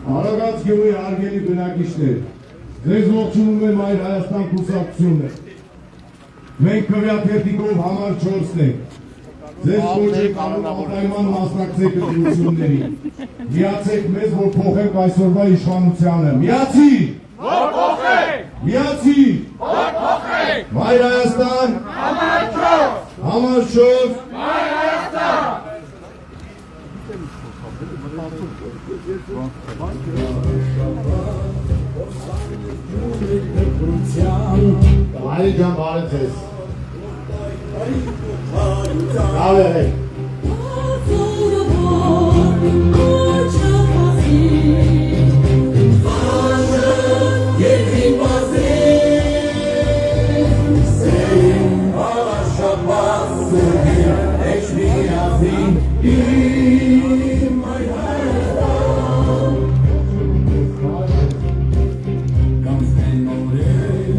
Արագած գյուղի հարգելի բնակիչներ, ձեզ ողջունում է Մայր Հայաստան կուսակցությունը։ Մենք քվեաթերթիկով համար 4-ն ենք։ Ձեզ կոչ ենք անում անպայման մասնակցեք ընտրություններին։ Միացեք մեզ, որ փոխենք այսօրվա իշխանությանը։ Միացի! Որ փոխենք! Միացի! Որ փոխենք! Մայր Հայաստան! Համար 4! Համար 4! Մայր Հայաստան! Հայր ջան, բարև ձեզ։ Լավ եղեք։ Come stand on it,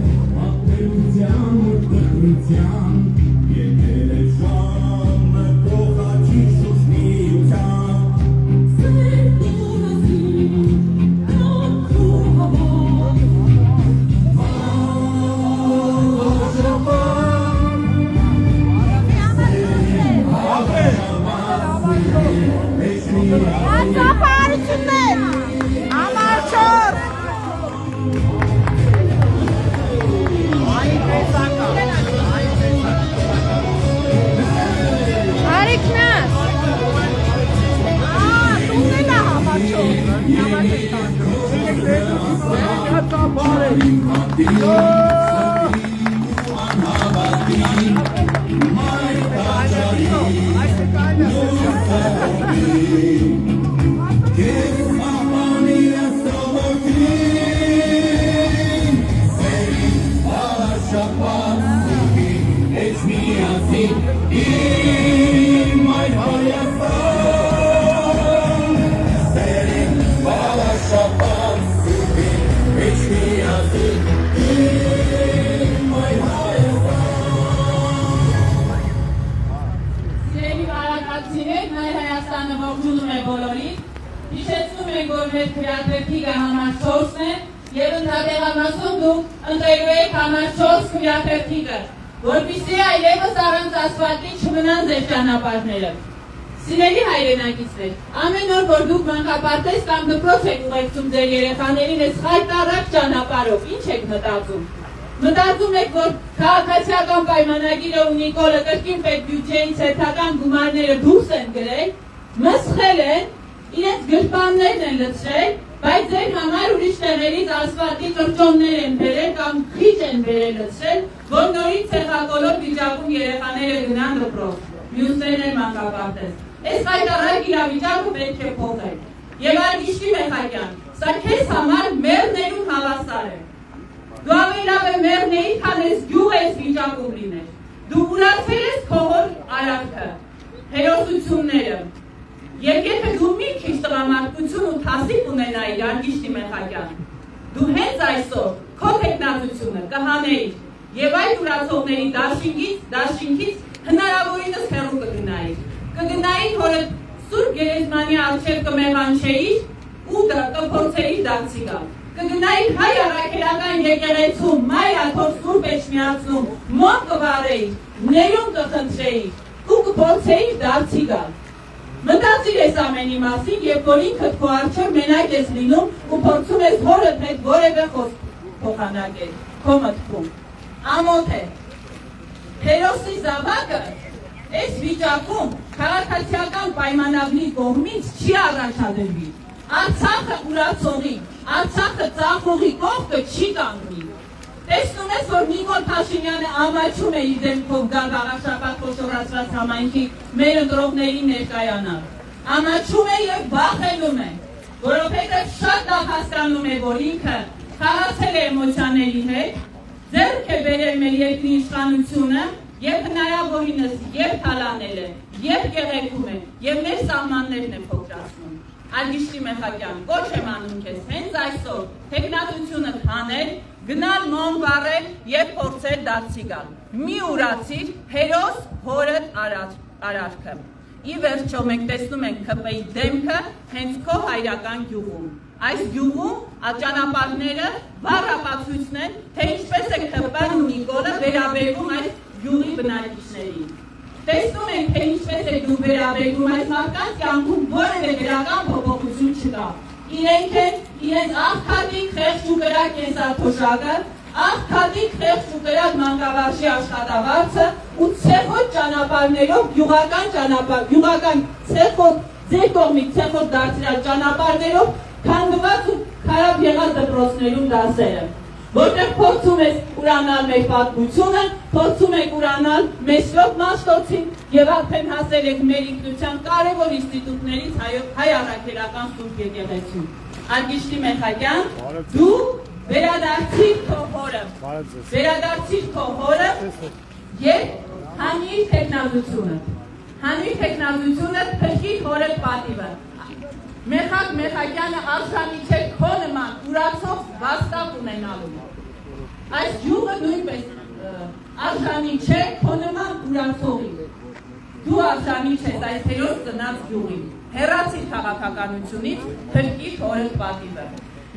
Որպեսզի այլևս առանց ասֆալտի չմնան ձեր ճանապարհները։ Սիրելի հայրենակիցներ, ամեն օր որ դուք մանկապարտեզ կամ դպրոց եք ուղեկցում ձեր երեխաներին այս խայտառակ ճանապարհով, ինչ եք մտածում։ Մտածում եք, որ քաղաքացիական պայմանագիրը ու Նիկոլը կրկին պետբյուջեից հերթական գումարները դուրս են գրել, մսխել են, իրենց գրպաններն են լցրել, բայց ձեր համար ուրիշ տեղերից ասֆալտի կրճոններ են բերել կամ քիչ են բերել լցրել, որ նորից ցեղակոլոր վիճակում երեխաները գնան դպրոց, մյուսներն են մանկապարտեզ։ Այս խայտառակ իրավիճակը պետք է փոխել։ Եվ Արգիշտի Մեխակյան, սա քեզ համար մեռներուն հավասար է։ Դու ավելի լավ է մեռնեի, քան այս գյուղը այս վիճակում լիներ։ Դու ուրացել ես քո հոր արարքը, հերոսությունները։ Եվ եթե դու մի քիչ տղամարդկություն ու թասիք ունենայիր Արգիշտի Մեխակյան, դու հենց այսօր քո տեխնատությունը կհանեիր եւ այդ ուրացողների դաշինքից հնարավորինս հեռու կգնայիր։ Կգնայիր հորը Սուրբ Գերեզմանի առջև կմեղանչեիր ու կփորձեիր դարձի գալ։ Կգնայիր հայ առաքելական եկեղեցում, մայրաթով Սուրբ Էջմիածնում, մոտ կվարեիր, ներում կխնդրեիր ու կփորձեիր դարձի գալ։ Մտածիր ես ամենի մասին, երբ որ ինքդ քո առջև մենակ ես լինում ու փորձում ես հորդ հետ որևէ խոսք փոխանակել քո մտքում։ Ամոթ է։ Հերոսի զավակը այս վիճակում քաղաքացիական պայմանագրի կողմից չի առաջադրվի։ Արցախը ուրացողի, Արցախը ծախողի կողքը չի կանգնի։ Տեսնում ես, որ Նիկոլ Փաշինյանը ամաչում է իր դեմքով գալ Վաղարշապատ խոշորացված համայնքի մեր ընտրողներին ներկայանալ։ Ամաչում է եւ վախենում է, որովհետեւ շատ լավ հասկանում է, որ ինքը խաղացել է էմոցիաների հետ, ձեռք է բերել մեր երկրի իշխանությունը եւ հնարավորինս եւ թալանել է, եւ կեղեքում է, եւ մեր սահմաններն է փոքրացնում։ Արգիշտի Մեխակյան, կոչ եմ անում քեզ հենց այսօր տեխնատությունը հանել, գնալ մոմ վառել եւ փորձել դարձի գալ։ Մի ուրացիր հերոս հորդ արարքը։ Ի վերջո մենք տեսնում ենք ԿՊ-ի դեմքը հենց քո հայրական գյուղում։ Այս գյուղում ճանապարհները բառապացույցն են, թե ինչպես է ԿՊ-ն ու Նիկոլը վերաբերվում այս գյուղի բնակիչներին։ Տեսնում ենք, թե ինչպես է դու վերաբերվում այս մարդկանց կյանքում որևէ դրական փոփոխություն չկա։ Իրենք են իրենց աղքատիկ խեղճ ու կրակ կենսաթոշակը, աղքատիկ խեղճ ու կրակ մանկավարժի աշխատավարձը ու ցեխոտ ճանապարհներով գյուղական ցեխոտ ձեր կողմից ցեխոտ դարձրած ճանապարհներով քանդված ու քարապ եղած դպրոցներում դասերը։ Որտեղ փորձում ես ուրանալ մեր պատմությունը, փորձում եք ուրանալ Մեսրոպ Մաշտոցին եւ արդեն հասել եք մեր ինքնության կարևոր ինստիտուտներից հայ առաքելական Սուրբ Եկեղեցու։ Արգիշտի Մեխակյան, դու վերադարձիր քո հորը եւ հանիր տեխնազությունը։ Հանիր տեխնազությունը փրկիր հորդ պատիվը։ Մեխակ Մեխակյանը արժանի չէ քո նման ուրացող վաստակ ունենալու։ Այս գյուղը նույնպես արժանի չէ քո նման ուրացողի։ Դու արժանի չես այս հերոս ծնած գյուղին։ Հեռացիր քաղաքականությունից, փրկիր հորդ պատիվը։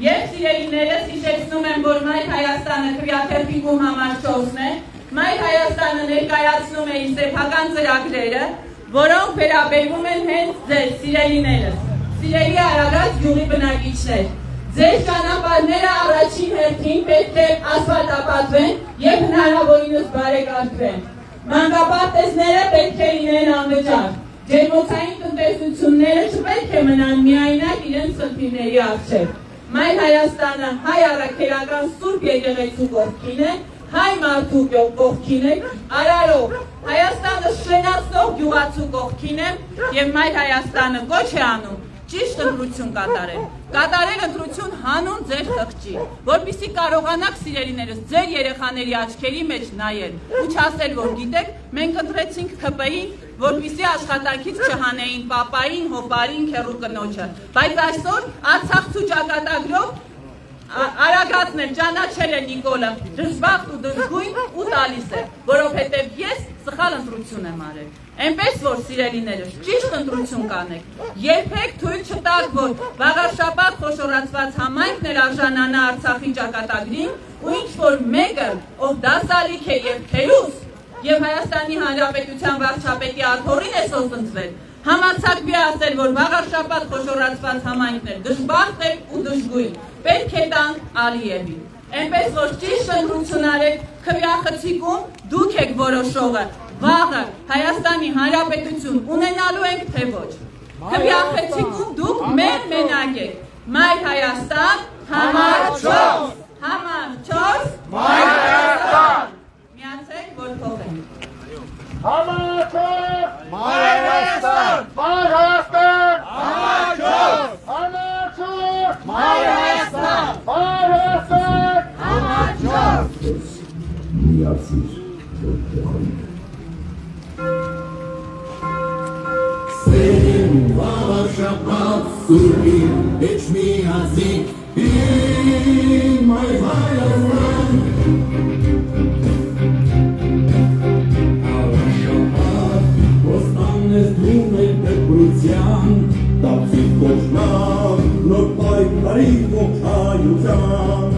Եվ սիրելիներս հիշեցնում եմ, որ Մայր Հայաստանը քվեաթերթիկում համար 4-ն է, Մայր Հայաստանը ներկայացնում է իր սեփական ծրագրերը, որոնք վերաբերվում են հենց ձեզ, սիրելիներս։ Սիրելի Արարած գյուղի բնակիչներ, ձեր ճանապարհները առաջին հերթին պետք է ասֆալտապատվեն եւ հնարավորինս բարեկարգվեն։ Մանկապարտեզները պետք է լինեն անվճար։ Ջերմոցային տնտեսությունները չպետք է մնան միայնակ իրենց խնդիրների առջև։ Մայր Հայաստանը հայ առաքելական Սուրբ եկեղեցու կողքին է, հայ մարդու կողքին է, արարող Հայաստանը շենացնող գյուղացու կողքին է եւ Մայր Հայաստանը կոչ է անում ճիշտ ընտրություն կատարել։ Կատարել ընտրություն հանուն ձեր խղճի, որպեսզի կարողանաք սիրելիներս ձեր երեխաների աչքերի մեջ նայել ու չասել, որ գիտեք, մենք ընտրեցինք ՔՊ-ին, որպեսզի աշխատանքից չհանեին պապային, հոպարին, քեռու կնոջը, բայց այսօր Արցախցու ճակատագրով Արագածն էլ ճանաչել է Նիկոլը, դժբախտ ու դժգույն ու տալիս է, որովհետև ես սխալ ընտրություն եմ արել։ Էնպես որ սիրելիներս ճիշտ ընտրություն կանեք, երբեք թույլ չտաք, որ վաղարշաբաթ խոշորացված համայնքն էլ արժանանա Արցախի ճակատագրին ու ինչ որ մեկը, ով դասալիք է եւ թերուս, եւ Հայաստանի Հանրապետության վարչապետի աթոռին է սոսնձվել, համարձակվի ասել, որ վաղարշաբաթ խոշորացված համայնքն էլ դժբախտ է ու դժգույն, պետք է տանք Ալիևին։ Էնպես որ ճիշտ ընտրություն արեք, քվեախցիկում դուք եք որոշողը, վաղը Հայաստանի Հանրապետություն ունենալու ենք թե ոչ։ Քվեախցիկում դուք մենակ եք։ Մայր Հայաստան, համար 4, համար 4, Մայր Հայաստան։ Միացեք, որ փոխենք։ Համար 4, Մայր Հայաստան, Մայր Հայաստան, համար 4, համար 4, Մայր Հայաստան, Մայր Հայաստան, համար 4։ Միացիր, որ փոխենք։ Սերին վաղաշապատ սուրբին էջ միացիկ իմ Մայր Հայաստան Վաղաշապատ ոստանես դում է դեպրության տապսիտ կոշնակ նոր պայքարի ողջայության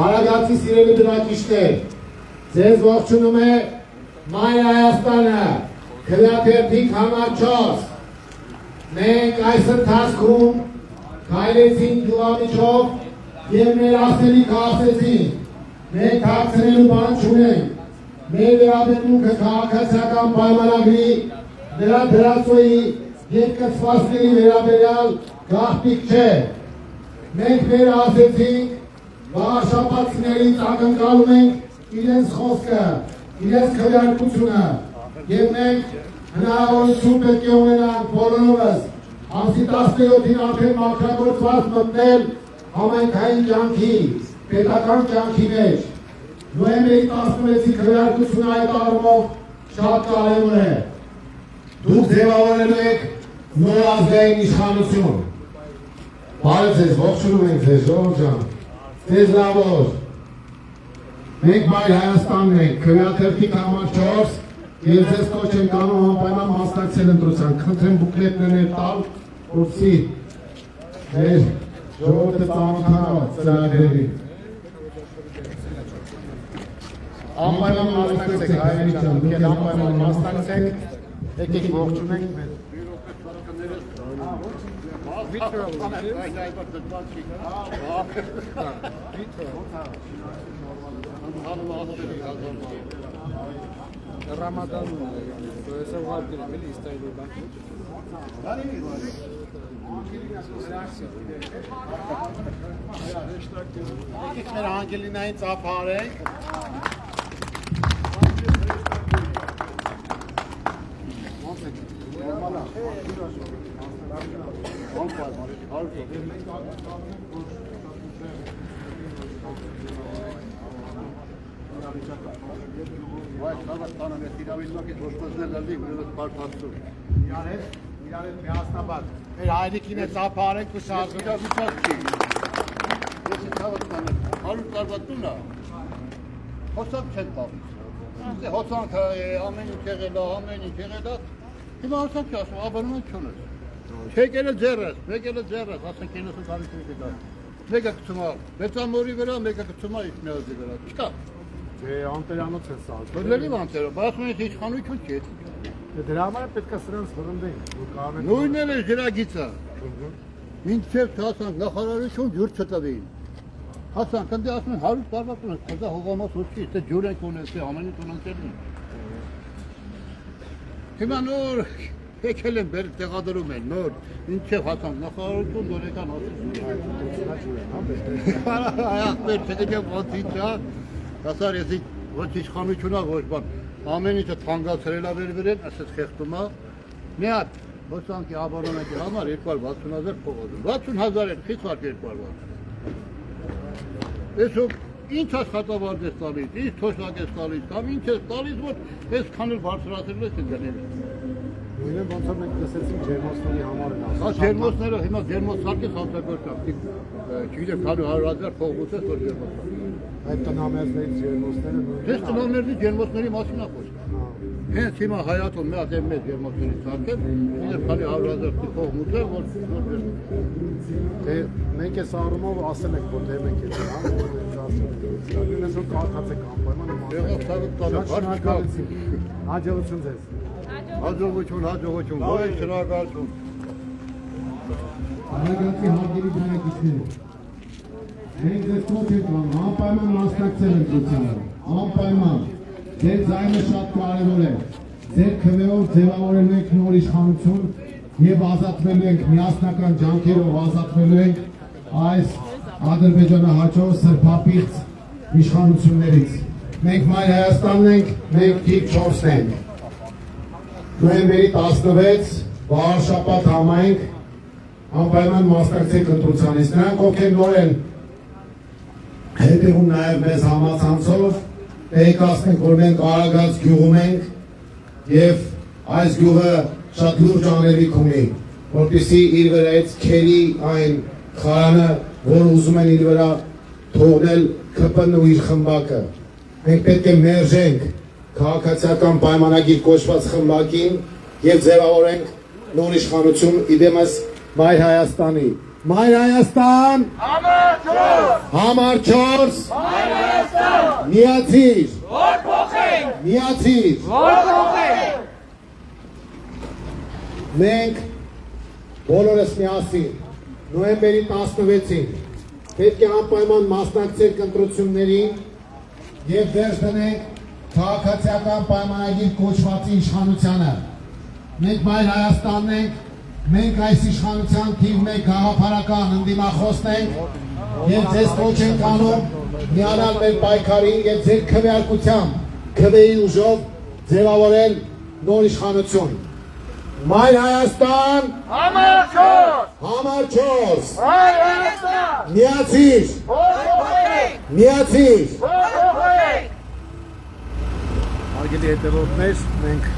Արագացի սիրելի բնակիչներ, ձեզ ողջունում է Մայր Հայաստանը, քվեաթերթիկ համար 4։ Մենք այս ընթացքում քայլեցինք գյուղամիջով եւ մեր ասելիքը ասեցինք։ Մենք հաղթնելու բան չունենք։ Մեր վերաբերմունքը քաղաքացիական պայմանագրի, նրա դրածոյի եւ կցվածքների վերաբերյալ գաղտնիք չէ։ Մենք մեր ասեցինք վաղաշաբաթներից ակնկալում ենք իրենց խոսքը, իրենց քվեարկությունը եւ մենք հնարավորություն պետք է ունենանք բոլորովս ամսի 17-ին արդեն մաքրագործված մտնել համայնքային կյանքի, պետական կյանքի մեջ։ Նոյեմբերի 16-ի քվեարկությունը այդ առումով շատ կարևոր է։ Դուք ձևավորելու եք նոր ազգային իշխանություն։ Բարև ձեզ, ողջունում ենք ձեզ, ժողովուրդ ջան։ Ձեզ լավոր։ Մենք Մայր Հայաստանն ենք, քվեաթերթիկ համար 4, Եվ ձեզ կոչ ենք անում անպայման մասնակցել ընտրության։ Խնդրեմ բուկլետներ տալ, որպեսզի մեր ժողովուրդը ծանոթանա ծրագրերին։ Անպայման մասնակցեք հայրենի ջան, դուք էլ անպայման մասնակցեք, եկեք ողջունենք մեր եկեք մեր անգելինային ծափարենք Իրար միասնաբար մեր հայրիկին է ծափարենք ու շարժվենք Հարուր տարվա տունը հոսանք չեն տալիս հոսանքը ամեն ինչ եղել է հիմա հոսանք ասում աբանում չունես չեկել է ձեռս ասենք 90 տարի կետա մեկը կցում է մեծամորի վրա մեկը կցում է իշխնյազի վրա չկա անտերանոց է սա բրլերի անտերը բայց մենք իշխանություն չի դրա համար պետք է սրանց վրընդենք նույնն է ջրագիծը մինչև հասանք նախարարություն ջուր չտվին հասանք ընդ ասում են 100 տարվա տուն է դա հողամաս ուշքի թե ջուր ենք ունեցել ամեն ինչ ունեցել հիմա նոր եկել են բեր տեղադրում են նոր ինչև հասանք նախարարություն նորեկան ասում չգիտեմ ոնց ինչա հասար ես ոչ իշխանությունա ոչ բան ամեն ինչը թանկացրել է վերվերեն ասես խեղդում է մի հատ հոսանքի աբանոնակի համար 260,000 փող ուզում 60,000 են խիստ վարկ 260 Այսօր ինչ աշխատավարձ ես տալիս, ինչ թոշակ ես տալիս, կամ ինչ ես տալիս, որ այս քանել բարձրացրել ես գնել։ Նույնը ոնց որ մենք լսեցինք ջերմոցների համար են ասում։ Հա ջերմոցները հիմա ջերմոց սարքես հանցագործակ, չգիտեմ 100,000 փող ուտես որ ջերմոց։ Այդ տնամերների ջերմոցները Դες տնամերների ջերմոցների մասին է խոսքը։ Հենց հիմա հայատում մի հատ մեծ ջերմոցների սարքել, ինձ քանի 100,000 փող ուտել որ Դե մենք այս առումով ասել ենք, որ դե մենք էլ ասում ենք, որ կարդաց եք անպայման եղավ ցավը տալը, հաջողություն ձեզ։ Հաջողություն, ոչ շնորհակալություն։ Արագացի հարգելի բնակիչներ, մենք ձեզ կոչ ենք անում, անպայման մասնակցել ընտրությանը, անպայման, ձեր ձայնը շատ կարևոր է, ձեր քվեով ձևավորելու ենք նոր իշխանություն և ազատվելու ենք միասնական ջանքերով ազատվելու ենք այս ադրբեջանահաճո սրբապիղծ իշխանություններից։ Մենք Մայր Հայաստանն ենք, մենք թիվ 4-ն ենք։ Նոյեմբերի 16 վաղարշաբաթ համայնք անպայման մասնակցեք ընտրությանից։ Նրանք ովքեր նոր են հետևում նաև մեզ համացանցով, տեղեկացնենք, որ մենք Արագած գյուղում ենք և այս գյուղը շատ լուրջ անելիք ունի, որպեսզի իր վրայից քերի այն խարանը, որ ուզում են իր վրա թողնել ԿՊՆ ու իր խմբակը։ Մենք պետք է մերժենք քաղաքացիական պայմանագիր կոչված խմբակին և ձևավորենք նոր իշխանություն իդեմս Մայր Հայաստանի։ Մայր Հայաստան, համար 4, Մայր Հայաստան, միացիր, որ փոխենք, միացիր, որ փոխենք։ Մենք բոլորս միասին նոյեմբերի 16-ին պետք է անպայման մասնակցենք ընտրություններին և վերջ դնենք քաղաքացիական պայմանագիր կոչվածի իշխանությանը։ Մենք Մայր Հայաստանն ենք, մենք այս իշխանության թիվ 1 գաղափարական ընդդիմախոսն ենք և ձեզ կոչ ենք անում միանալ մեր պայքարին և ձեր քվեարկությամբ, քվեի ուժով ձևավորել նոր իշխանություն։ Մայր Հայաստան, համար 4, Մայր Հայաստան, միացիր, միացիր։ Արգելի հետևորդներ, մենք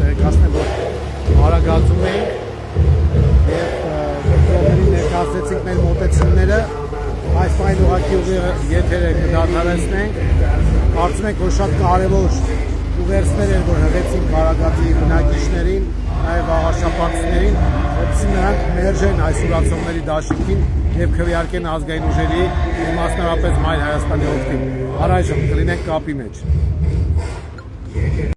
տեղեկացնենք, որ Արագածում ենք և ներկայացրեցինք մեր մոտեցումները, այս պայն ուղղակի եթերը կդադարեցնենք, կարծում ենք, որ շատ կարևոր ուղերձներ էր, որ հղեցին Արագածի բնակիչներին, նաև աղաշապատիներին, որպեսզի նրանք մերժեն այս ուրացողների դաշինքին եւ քվեարկեն ազգային ուժերի, մասնավորապես Մայր Հայաստանի օգտին։ Առայժմ կլինենք կապի մեջ։